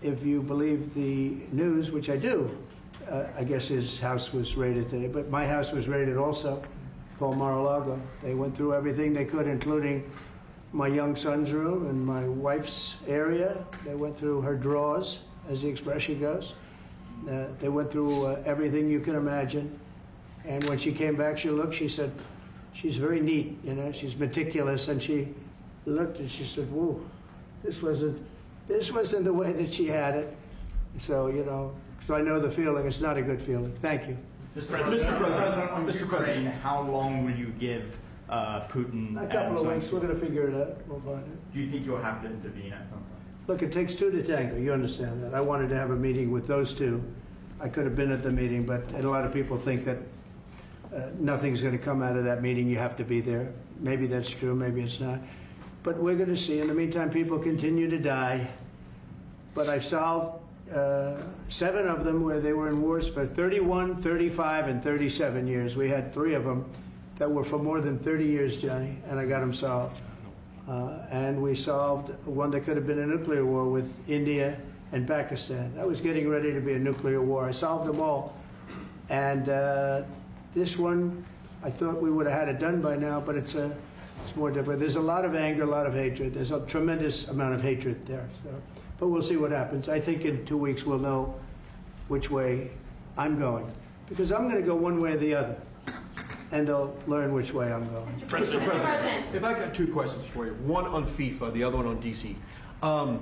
[SPEAKER 8] if you believe the news, which I do, I guess his house was raided today. But my house was raided also, called Mar-a-Lago. They went through everything they could, including my young son's room and my wife's area. They went through her drawers, as the expression goes. They went through everything you can imagine. And when she came back, she said, she's very neat, you know, she's meticulous. And she looked and she said, whoa, this wasn't the way that she had it. So, you know, so I know the feeling. It's not a good feeling. Thank you.
[SPEAKER 15] Mr. President, how long will you give Putin?
[SPEAKER 8] A couple of weeks. We're going to figure it out. We'll find it.
[SPEAKER 15] Do you think you'll have to intervene at some point?
[SPEAKER 8] Look, it takes 2 to tango. You understand that. I wanted to have a meeting with those 2. I could have been at the meeting, but a lot of people think that nothing's going to come out of that meeting. You have to be there. Maybe that's true. Maybe it's not. But we're going to see. In the meantime, people continue to die. But I've solved 7 of them where they were in wars for 31, 35, and 37 years. We had 3 of them that were for more than 30 years, Johnny, and I got them solved. And we solved one that could have been a nuclear war with India and Pakistan. That was getting ready to be a nuclear war. I solved them all. And this one, I thought we would have had it done by now, but it's more difficult. There's a lot of anger, a lot of hatred. There's a tremendous amount of hatred there. So. But we'll see what happens. I think in 2 weeks we'll know which way I'm going. Because I'm going to go one way or the other. And they'll learn which way I'm going.
[SPEAKER 10] Mr. President, if I got 2 questions for you. One on FIFA, the other one on DC. Can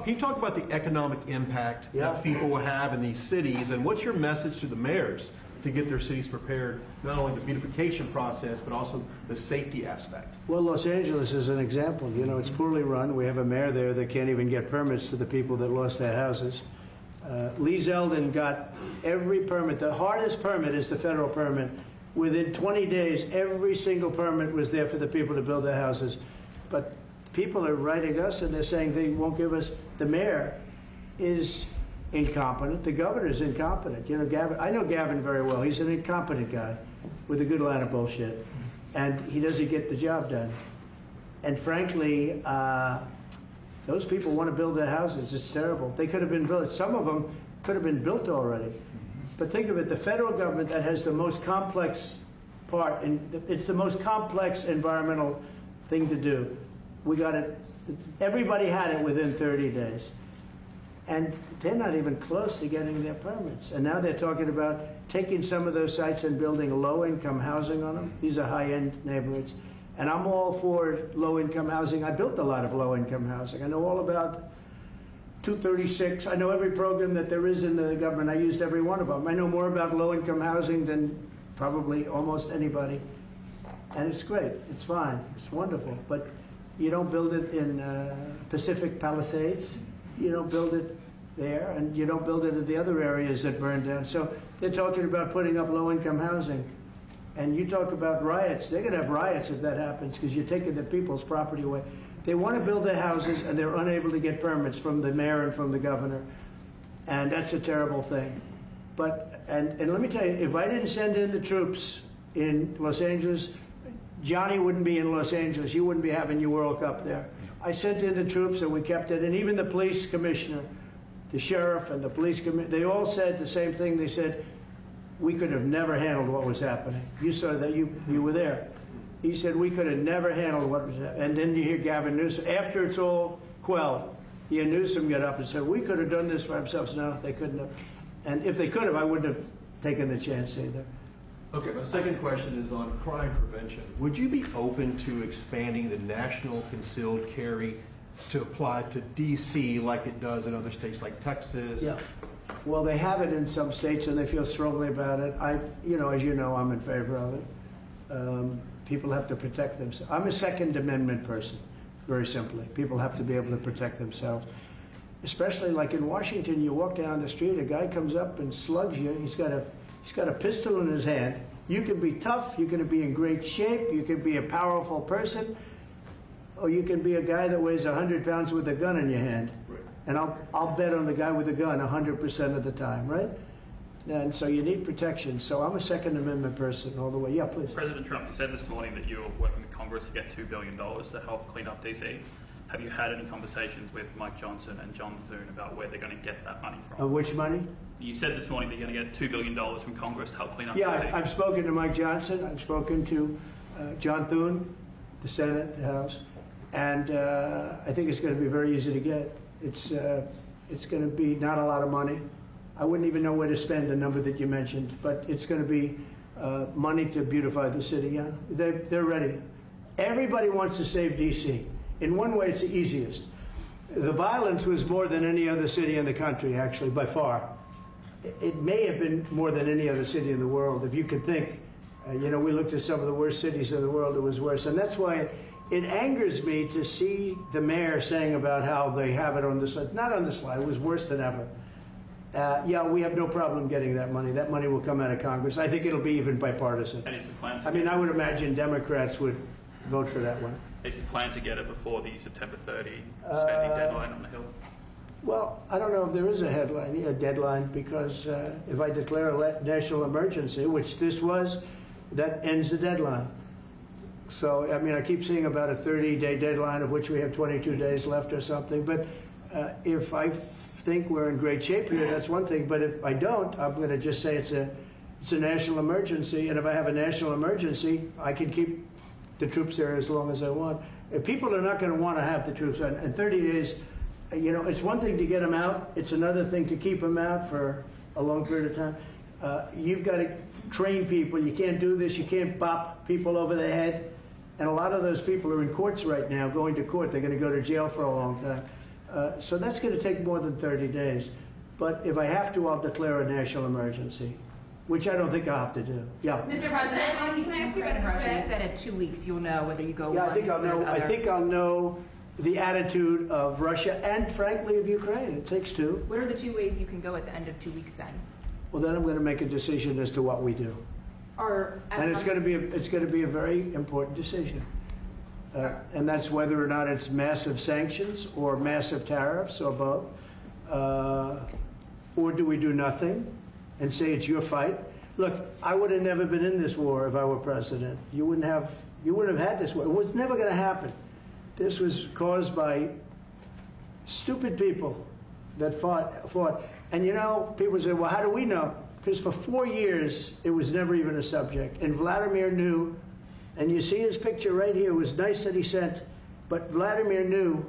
[SPEAKER 10] you talk about the economic impact that FIFA will have in these cities, and what's your message to the mayors to get their cities prepared, not only the beautification process, but also the safety aspect?
[SPEAKER 8] Well, Los Angeles is an example. You know, it's poorly run. We have a mayor there that can't even get permits to the people that lost their houses. Lee Zeldin got every permit. The hardest permit is the federal permit. Within 20 days, every single permit was there for the people to build their houses. But people are writing us and they're saying they won't give us. The mayor is incompetent. The governor is incompetent. You know, Gavin. I know Gavin very well. He's an incompetent guy with a good line of bullshit, and he doesn't get the job done. And frankly, Those people want to build their houses. It's terrible. They could have been built. Some of them could have been built already. But think of it, the federal government that has the most complex part, and it's the most complex environmental thing to do. We got it, everybody had it within 30 days. And they're not even close to getting their permits. And now they're talking about taking some of those sites and building low-income housing on them. These are high-end neighborhoods. And I'm all for low-income housing. I built a lot of low-income housing. I know all about 236. I know every program that there is in the government. I used every one of them. I know more about low-income housing than probably almost anybody. And it's great. It's fine. It's wonderful. But you don't build it in Pacific Palisades. You don't build it there, and you don't build it in the other areas that burn down. So they're talking about putting up low-income housing. And you talk about riots. They're going to have riots if that happens because you're taking the people's property away. They want to build their houses, and they're unable to get permits from the mayor and from the governor. And that's a terrible thing. But, and let me tell you, if I didn't send in the troops in Los Angeles, Johnny wouldn't be in Los Angeles. You wouldn't be having your World Cup there. I sent in the troops, and we kept it. And even the police commissioner, the sheriff and the police commissioner, they all said the same thing. They said, we could have never handled what was happening. You saw that, you were there. He said, we could have never handled what was happening. And then you hear Gavin Newsom, after it's all quelled, you hear Newsom get up and say, we could have done this for ourselves. No, they couldn't have. And if they could have, I wouldn't have taken the chance either.
[SPEAKER 10] Okay, my second question is on crime prevention. Would you be open to expanding the national concealed carry to apply to D.C. like it does in other states like Texas?
[SPEAKER 8] Yeah. Well, they have it in some states, and they feel strongly about it. As you know, I'm in favor of it. People have to protect themselves. I'm a Second Amendment person, very simply. People have to be able to protect themselves. Especially like in Washington, you walk down the street, a guy comes up and slugs you. He's got a pistol in his hand. You can be tough, you can be in great shape, you can be a powerful person, or you can be a guy that weighs 100 pounds with a gun in your hand. Right. And I'll bet on the guy with the gun 100% of the time, right? And so you need protection. So I'm a Second Amendment person all the way. Yeah, please.
[SPEAKER 16] President Trump, you said this morning that you were working with Congress to get $2 billion to help clean up DC. Have you had any conversations with Mike Johnson and John Thune about where they're going to get that money from?
[SPEAKER 8] Which money?
[SPEAKER 16] You said this morning that you're going to get $2 billion from Congress to help clean up DC.
[SPEAKER 8] Yeah, I've spoken to Mike Johnson. I've spoken to John Thune, the Senate, the House. And I think it's going to be very easy to get. It's going to be not a lot of money. I wouldn't even know where to spend the number that you mentioned, but it's going to be money to beautify the city. Yeah, they're ready. Everybody wants to save D.C. In one way, it's the easiest. The violence was more than any other city in the country, actually, by far. It may have been more than any other city in the world, if you could think. We looked at some of the worst cities in the world, it was worse. And that's why it angers me to see the mayor saying about how they have it on the slide. Not on the slide, it was worse than ever. Yeah, we have no problem getting that money. That money will come out of Congress. I think it'll be even bipartisan.
[SPEAKER 16] And is the plan
[SPEAKER 8] I mean, I would imagine Democrats would vote for that one.
[SPEAKER 16] Is the plan to get it before the September 30 spending deadline on the Hill?
[SPEAKER 8] Well, I don't know if there is a deadline, because if I declare a national emergency, which this was, that ends the deadline. So, I mean, I keep seeing about a 30-day deadline, of which we have 22 days left or something. But if I think we're in great shape here, that's one thing. But if I don't, I'm going to just say it's a national emergency. And if I have a national emergency, I can keep the troops there as long as I want. If people are not going to want to have the troops on, in 30 days, it's one thing to get them out. It's another thing to keep them out for a long period of time. You've got to train people. You can't do this. You can't bop people over the head. And a lot of those people are in courts right now, going to court. They're going to go to jail for a long time. So that's going to take more than 30 days. But if I have to, I'll declare a national emergency, which I don't think I'll have to do. Yeah.
[SPEAKER 17] Mr. President, can I ask you about Russia? You said in 2 weeks you'll know whether you go
[SPEAKER 8] Yeah,
[SPEAKER 17] one
[SPEAKER 8] I think I'll know. I think I'll know the attitude of Russia and, frankly, of Ukraine. It takes two.
[SPEAKER 17] What are the 2 ways you can go at the end of 2 weeks then?
[SPEAKER 8] Well, then I'm going to make a decision as to what we do. And it's going to be a very important decision. And that's whether or not it's massive sanctions or massive tariffs or both. Or do we do nothing and say it's your fight? Look, I would have never been in this war if I were president. You wouldn't have had this war. It was never going to happen. This was caused by Stupid people that fought. And you know, people say, well, how do we know? Because for 4 years, it was never even a subject. And Vladimir knew, and you see his picture right here. It was nice that he sent, but Vladimir knew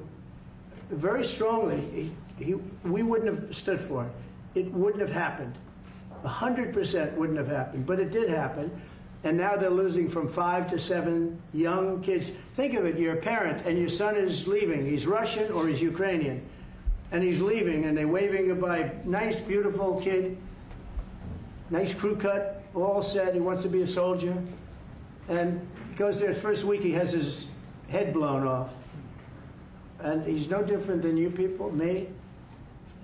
[SPEAKER 8] very strongly we wouldn't have stood for it. It wouldn't have happened. 100% wouldn't have happened, but it did happen. And now they're losing from 5 to 7 young kids. Think of it, you're a parent and your son is leaving. He's Russian or he's Ukrainian. And he's leaving and they're waving goodbye. Nice, beautiful kid. Nice crew cut, all set. He wants to be a soldier. And he goes there, first week he has his head blown off. And he's no different than you people, me.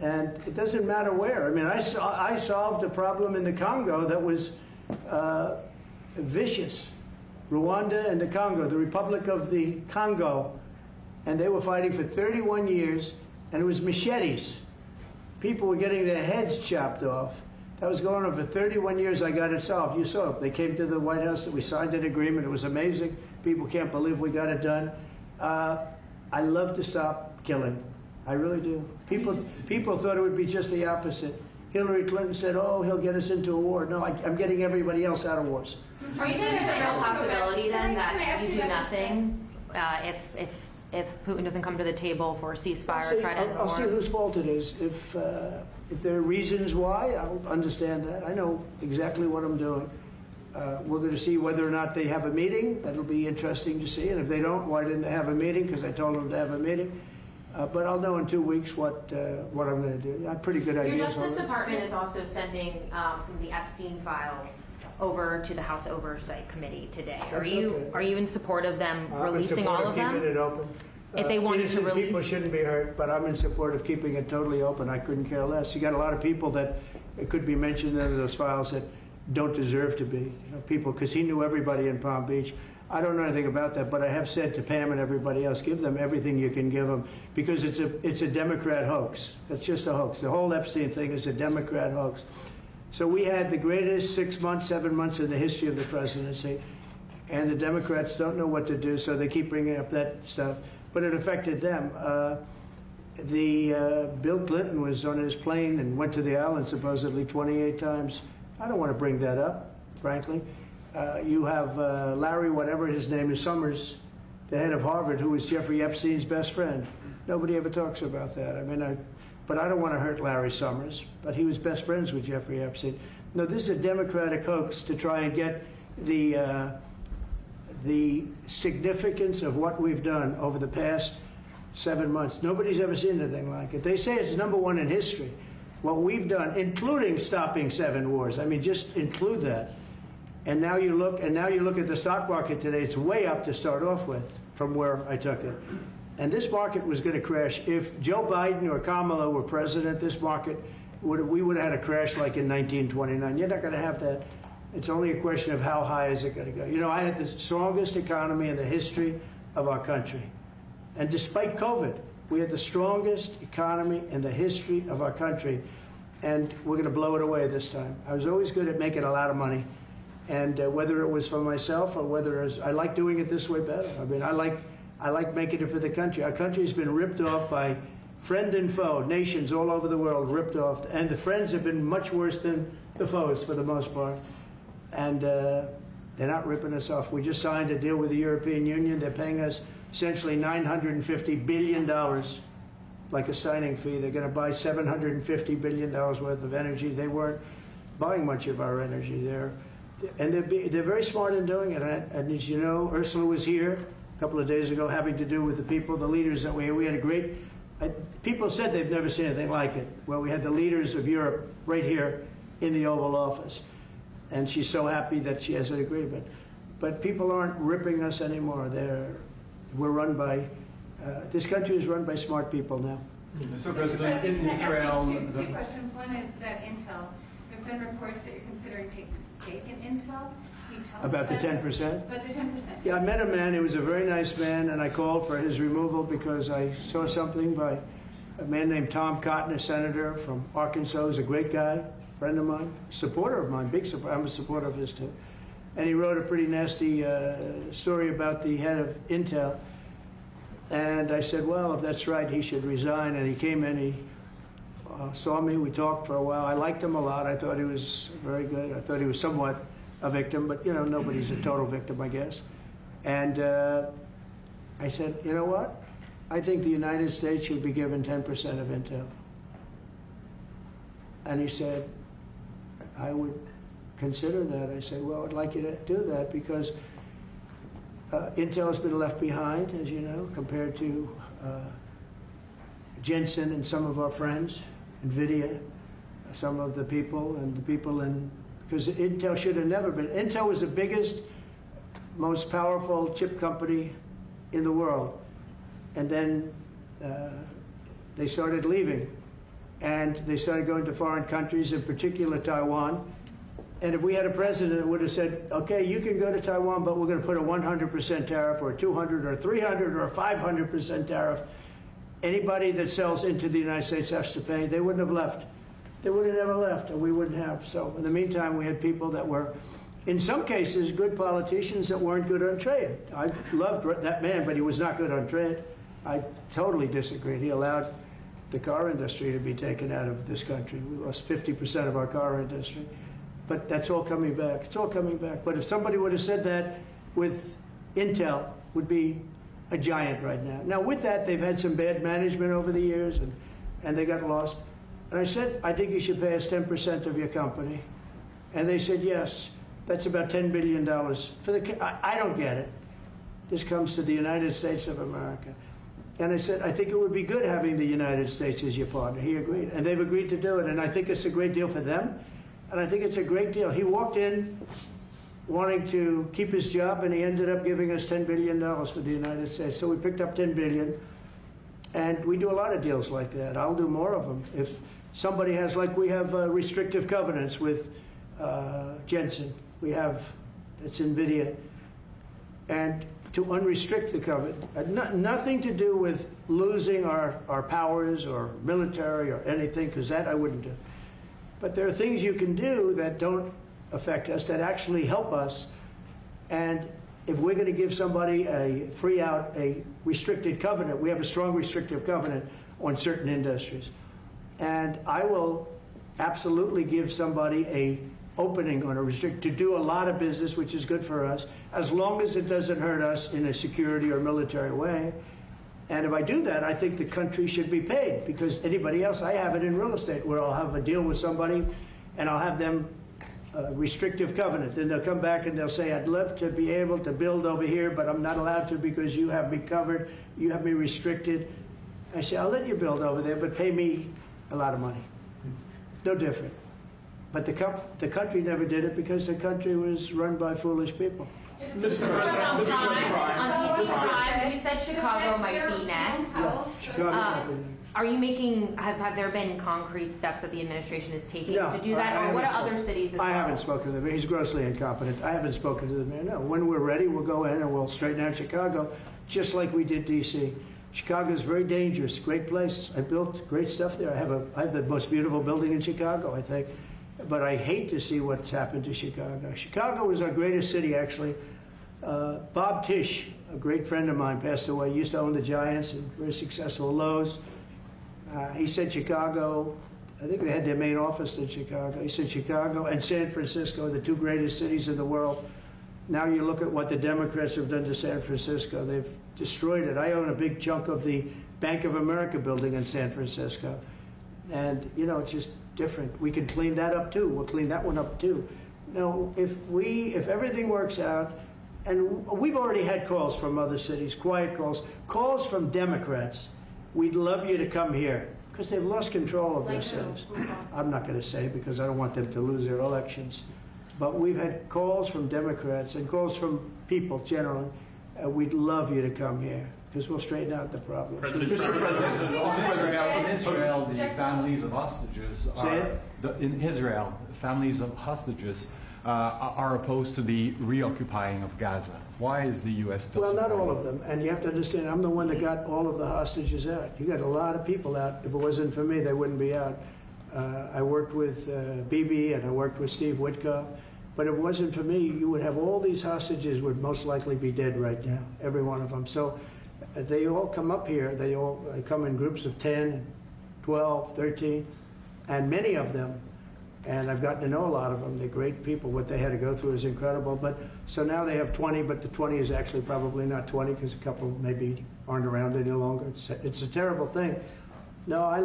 [SPEAKER 8] And it doesn't matter where. I mean, I solved a problem in the Congo that was vicious. Rwanda and the Congo, the Republic of the Congo. And they were fighting for 31 years, and it was machetes. People were getting their heads chopped off. That was going on for 31 years. I got it solved. You saw it. They came to the White House. We signed an agreement. It was amazing. People can't believe we got it done. I love to stop killing. I really do. People thought it would be just the opposite. Hillary Clinton said, oh, he'll get us into a war. No, I'm getting everybody else out of wars.
[SPEAKER 14] Are you saying there's a real possibility then that you do nothing if Putin doesn't come to the table for a ceasefire or try to end the war?
[SPEAKER 8] I'll see whose fault it is. If there are reasons why, I'll understand that. I know exactly what I'm doing. We're going to see whether or not they have a meeting. That'll be interesting to see. And if they don't, why didn't they have a meeting? Because I told them to have a meeting. But I'll know in 2 weeks what I'm going to do. I have pretty good ideas.
[SPEAKER 14] Your Justice Department is also sending some of the Epstein files over to the House Oversight Committee today. Are you in support of them releasing all of them?
[SPEAKER 8] Keeping it open.
[SPEAKER 14] If they wanted to release,
[SPEAKER 8] people shouldn't be hurt, but I'm in support of keeping it totally open. I couldn't care less. You got a lot of people that it could be mentioned in those files that don't deserve to be. You know, people, because he knew everybody in Palm Beach. I don't know anything about that, but I have said to Pam and everybody else, give them everything you can give them, because it's a Democrat hoax. It's just a hoax. The whole Epstein thing is a Democrat hoax. So we had the greatest 6 months, 7 months in the history of the presidency, and the Democrats don't know what to do, so they keep bringing up that stuff. But it affected them. Bill Clinton was on his plane and went to the island supposedly 28 times. I don't want to bring that up, frankly. You have Larry, whatever his name is, Summers, the head of Harvard, who was Jeffrey Epstein's best friend. Nobody ever talks about that. I mean, but I don't want to hurt Larry Summers, but he was best friends with Jeffrey Epstein. No, this is a Democratic hoax to try and get the significance of what we've done over the past 7 months. Nobody's ever seen anything like it. They say it's #1 in history. What we've done, including stopping 7 wars. I mean, just include that. And now you look at the stock market today. It's way up to start off with from where I took it. And this market was going to crash. If Joe Biden or Kamala were president, this market we would have had a crash like in 1929. You're not going to have that. It's only a question of how high is it going to go. You know, I had the strongest economy in the history of our country. And despite COVID, we had the strongest economy in the history of our country. And we're going to blow it away this time. I was always good at making a lot of money. And whether it was for myself or whether it was, I like doing it this way better. I mean, I like making it for the country. Our country's been ripped off by friend and foe, nations all over the world ripped off. And the friends have been much worse than the foes for the most part. And they're not ripping us off. We just signed a deal with the European Union. They're paying us essentially $950 billion, like a signing fee. They're going to buy $750 billion worth of energy. They weren't buying much of our energy there. And they're very smart in doing it. And as you know, Ursula was here a couple of days ago having to do with the people, the leaders that we had a great, people said they've never seen anything like it. Well, we had the leaders of Europe right here in the Oval Office. And she's so happy that she has an agreement. But people aren't ripping us anymore. We're run by, this country is run by smart people now.
[SPEAKER 18] Mr. President, in Israel... Two questions. One is about Intel. There have been reports that you're considering taking a stake in Intel. Can you tell
[SPEAKER 8] About the
[SPEAKER 18] us
[SPEAKER 8] 10%?
[SPEAKER 18] About the 10%.
[SPEAKER 8] Yeah, I met a man. He was a very nice man, and I called for his removal because I saw something by a man named Tom Cotton, a senator from Arkansas. He's a great guy. Friend of mine, supporter of mine, big supporter. I'm a supporter of his too. And he wrote a pretty nasty story about the head of Intel. And I said, well, if that's right, he should resign. And he came in, he saw me, we talked for a while. I liked him a lot. I thought he was very good. I thought he was somewhat a victim, but you know, nobody's a total victim, I guess. And I said, you know what? I think the United States should be given 10% of Intel. And he said, I would consider that. I said, well, I'd like you to do that because Intel has been left behind, as you know, compared to Jensen and some of our friends, NVIDIA, some of the people, and the people in, because Intel should have never been. Intel was the biggest, most powerful chip company in the world. And then they started leaving. And they started going to foreign countries, in particular Taiwan. And if we had a president that would have said, okay, you can go to Taiwan, but we're going to put a 100% tariff or a 200 or 300 or a 500% tariff, anybody that sells into the United States has to pay. They wouldn't have left. They would have never left, and we wouldn't have. So in the meantime, we had people that were, in some cases, good politicians that weren't good on trade. I loved that man, but he was not good on trade. I totally disagreed. He allowed the car industry to be taken out of this country. We lost 50% of our car industry. But that's all coming back. It's all coming back. But if somebody would have said that with Intel, would be a giant right now. Now, with that, they've had some bad management over the years, and they got lost. And I said, I think you should pay us 10% of your company. And they said, yes. That's about $10 billion. I don't get it. This comes to the United States of America. And I said, I think it would be good having the United States as your partner. He agreed. And they've agreed to do it. And I think it's a great deal for them. And I think it's a great deal. He walked in wanting to keep his job, and he ended up giving us $10 billion for the United States. So we picked up $10 billion. And we do a lot of deals like that. I'll do more of them. If somebody has, like we have restrictive covenants with Jensen. We have, it's NVIDIA. And to unrestrict the covenant, nothing to do with losing our powers or military or anything, because that I wouldn't do. But there are things you can do that don't affect us, that actually help us. And if we're going to give somebody a free out, a restricted covenant, we have a strong restrictive covenant on certain industries. And I will absolutely give somebody a opening on a restrict to do a lot of business, which is good for us, as long as it doesn't hurt us in a security or military way. And if I do that, I think the country should be paid, because anybody else, I have it in real estate where I'll have a deal with somebody and I'll have them restrictive covenant. Then they'll come back and they'll say, I'd love to be able to build over here, but I'm not allowed to because you have me covered, you have me restricted. I say, I'll let you build over there, but pay me a lot of money. No different. But the country never did it because the country was run by foolish people.
[SPEAKER 14] On you said Chicago might be next. Are you making, have there been concrete steps that the administration is taking to do that, or what are other cities as well?
[SPEAKER 8] I haven't spoken to the mayor. He's grossly incompetent. I haven't spoken to the mayor, no. When we're ready, we'll go in and we'll straighten out Chicago, just like we did D.C. Chicago is very dangerous, great place. I built great stuff there. I have the most beautiful building in Chicago, I think. But I hate to see what's happened to Chicago. Chicago was our greatest city, actually. Bob Tisch, a great friend of mine, passed away. He used to own the Giants and very successful Lowe's. He said Chicago, I think they had their main office in Chicago. He said Chicago and San Francisco are the two greatest cities in the world. Now you look at what the Democrats have done to San Francisco. They've destroyed it. I own a big chunk of the Bank of America building in San Francisco. And, you know, it's just different. We can clean that up too. We'll clean that one up too. No, if everything works out, and we've already had calls from other cities, quiet calls from Democrats. We'd love you to come here, because they've lost control of their cities. I'm not going to say because I don't want them to lose their elections. But we've had calls from Democrats and calls from people generally. We'd love you to come here, because we'll straighten out the problem.
[SPEAKER 13] Mr. President, in Israel, the families of hostages are opposed to the reoccupying of Gaza. Why is the U.S. still
[SPEAKER 8] Well, not
[SPEAKER 13] supporting
[SPEAKER 8] all of them. And you have to understand, I'm the one that got all of the hostages out. You got a lot of people out. If it wasn't for me, they wouldn't be out. I worked with Bibi and I worked with Steve Witkoff. But if it wasn't for me, you would have all these hostages would most likely be dead right now, every one of them. So they all come up here. They come in groups of 10, 12, 13, and many of them, and I've gotten to know a lot of them. They're great people. What they had to go through is incredible. But so now they have 20, but the 20 is actually probably not 20 because a couple maybe aren't around any longer. It's a terrible thing. No, I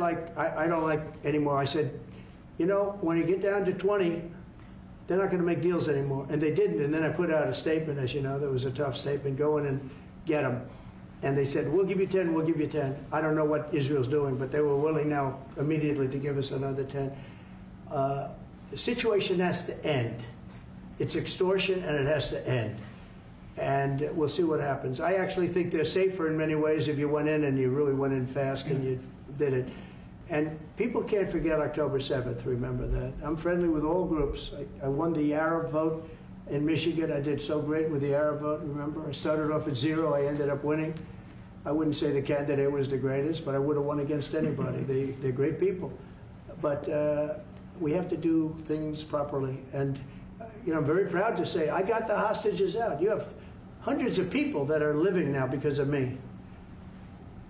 [SPEAKER 8] don't like anymore. I said, you know, when you get down to 20, they're not going to make deals anymore. And they didn't. And then I put out a statement, as you know, that was a tough statement, go in and get them. And they said, we'll give you 10, we'll give you 10. I don't know what Israel's doing, but they were willing now immediately to give us another 10. The situation has to end. It's extortion and it has to end. And we'll see what happens. I actually think they're safer in many ways if you went in and you really went in fast and you did it. And people can't forget October 7th, remember that. I'm friendly with all groups. I won the Arab vote in Michigan. I did so great with the Arab vote, remember? I started off at 0, I ended up winning. I wouldn't say the candidate was the greatest, but I would have won against anybody. They're great people. But we have to do things properly. And you know, I'm very proud to say I got the hostages out. You have hundreds of people that are living now because of me.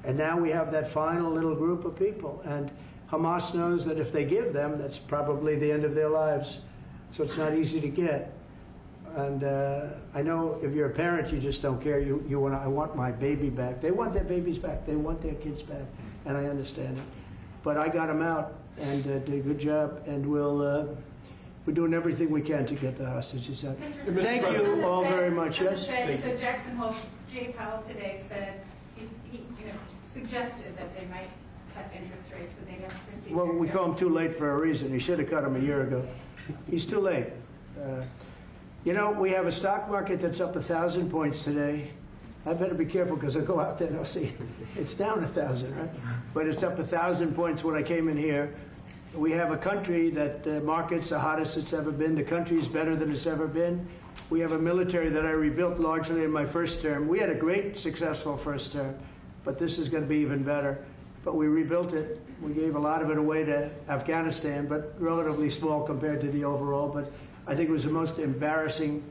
[SPEAKER 8] And now we have that final little group of people. And Hamas knows that if they give them, that's probably the end of their lives. So it's not easy to get. And I know if you're a parent, you just don't care. You want, I want my baby back. They want their babies back. They want their kids back. And I understand it. But I got them out and did a good job. And we're doing everything we can to get the hostages out. Thank you all very much. Yes?
[SPEAKER 18] So Jackson Hole, Jay Powell today said, he suggested that they might cut interest rates, but they don't proceed.
[SPEAKER 8] Well, we call him too late for a reason. He should have cut him a year ago. He's too late. You know, we have a stock market that's up 1,000 points today. I better be careful because I go out there and I'll see it's down 1,000, right? But it's up 1,000 points when I came in here. We have a country that the market's the hottest it's ever been. The country's better than it's ever been. We have a military that I rebuilt largely in my first term. We had a great, successful first term, but this is going to be even better. But we rebuilt it. We gave a lot of it away to Afghanistan, but relatively small compared to the overall. But I think it was the most embarrassing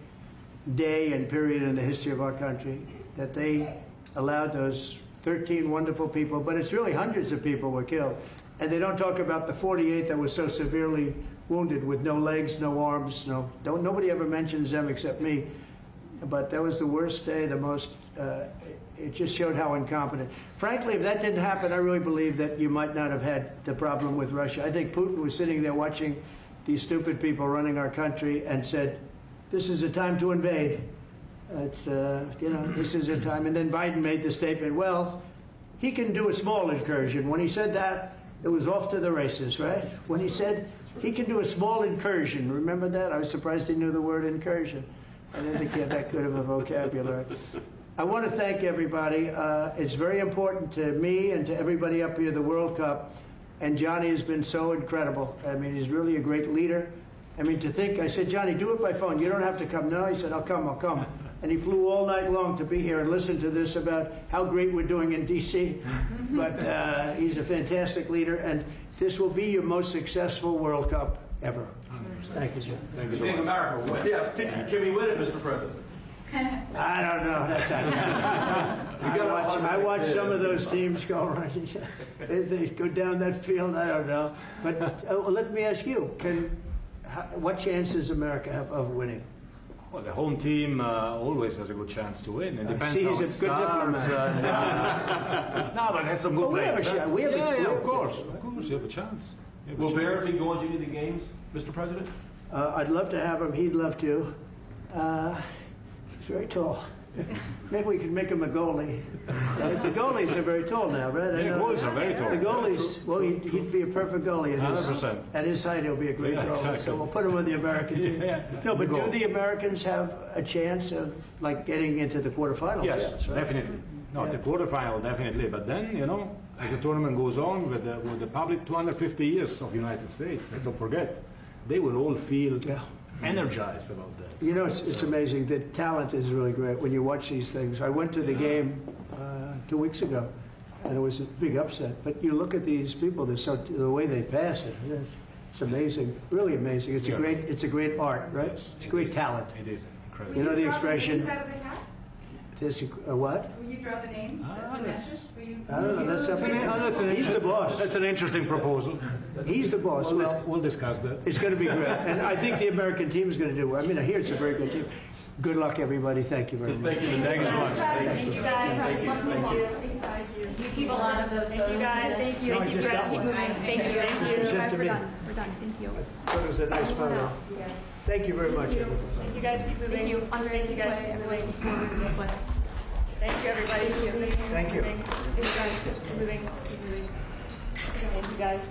[SPEAKER 8] day and period in the history of our country that they allowed those 13 wonderful people, but it's really hundreds of people were killed. And they don't talk about the 48 that were so severely wounded with no legs, no arms, nobody ever mentions them except me. But that was the worst day, the most, it just showed how incompetent. Frankly, if that didn't happen, I really believe that you might not have had the problem with Russia. I think Putin was sitting there watching these stupid people running our country and said, this is a time to invade. It's, you know, this is a time. And then Biden made the statement, well, he can do a small incursion. When he said that, it was off to the races, right? When he said he can do a small incursion, remember that? I was surprised he knew the word incursion. I didn't think he had that good of a vocabulary. I want to thank everybody. It's very important to me and to everybody up here, the World Cup. And Johnny has been so incredible. I mean, he's really a great leader. I mean, to think, I said, Johnny, do it by phone. You don't have to come. No, he said, I'll come. And he flew all night long to be here and listen to this about how great we're doing in D.C. But he's a fantastic leader, and this will be your most successful World Cup ever. Thank you, John.
[SPEAKER 10] Thank you so much. America will win. Yeah. Can we win it, Mr. President?
[SPEAKER 8] I don't know. That's I watch some of those teams go right. They go down that field. I don't know. But let me ask you: what chance does America have of winning?
[SPEAKER 9] Well, the home team always has a good chance to win. It depends
[SPEAKER 8] he's
[SPEAKER 9] how
[SPEAKER 8] a
[SPEAKER 9] it
[SPEAKER 8] good
[SPEAKER 9] starts. No, but has some good players.
[SPEAKER 8] We have a shot.
[SPEAKER 9] Yeah, of course. Of course, you have a chance.
[SPEAKER 10] Will Barrett be going to any of the games, Mr. President?
[SPEAKER 8] I'd love to have him. He'd love to. He's very tall. Maybe we could make him a goalie. The goalies are very tall now, right?
[SPEAKER 9] Yeah, goalies are very tall.
[SPEAKER 8] The goalies, well, he'd be a perfect goalie.
[SPEAKER 9] 100%.
[SPEAKER 8] At his height, he'll be a great goalie.
[SPEAKER 9] Exactly.
[SPEAKER 8] So we'll put him with the American team. No, but do the Americans have a chance of, like, getting into the quarterfinals?
[SPEAKER 9] Yes, right? Definitely. Not the quarterfinal, definitely. But then, you know, as the tournament goes on with the public, 250 years of the United States, let's not forget, they will all feel energized about that.
[SPEAKER 8] You know, it's amazing. The talent is really great when you watch these things. I went to the game 2 weeks ago, and it was a big upset. But you look at these people, the way they pass it, it's amazing, really amazing. It's a great art, right? It's a great talent.
[SPEAKER 9] It is incredible.
[SPEAKER 8] You know the expression? What?
[SPEAKER 18] Will you draw the names? The matches? Will you?
[SPEAKER 8] I don't know. He's the boss.
[SPEAKER 9] That's an interesting proposal.
[SPEAKER 8] He's the boss.
[SPEAKER 9] We'll discuss that.
[SPEAKER 8] It's going to be great. And I think the American team is going to do well. I mean, I hear it's a very good team. Good luck, everybody. Thank you very much.
[SPEAKER 10] Thank you.
[SPEAKER 9] Thank you so much.
[SPEAKER 14] Thank you guys. You keep a lot of those. Thank you guys. Thank you.
[SPEAKER 8] No, I just got one.
[SPEAKER 14] Thank you.
[SPEAKER 8] This was sent to me.
[SPEAKER 17] We're done, thank you.
[SPEAKER 8] I thought it was a nice photo. Thank you very much. everybody.
[SPEAKER 7] You guys keep moving.
[SPEAKER 17] Thank you. Andre,
[SPEAKER 7] Thank you guys keep moving. Thank you, everybody.
[SPEAKER 8] Thank you.
[SPEAKER 7] Thank you guys. Keep moving. Keep moving. Thank you guys.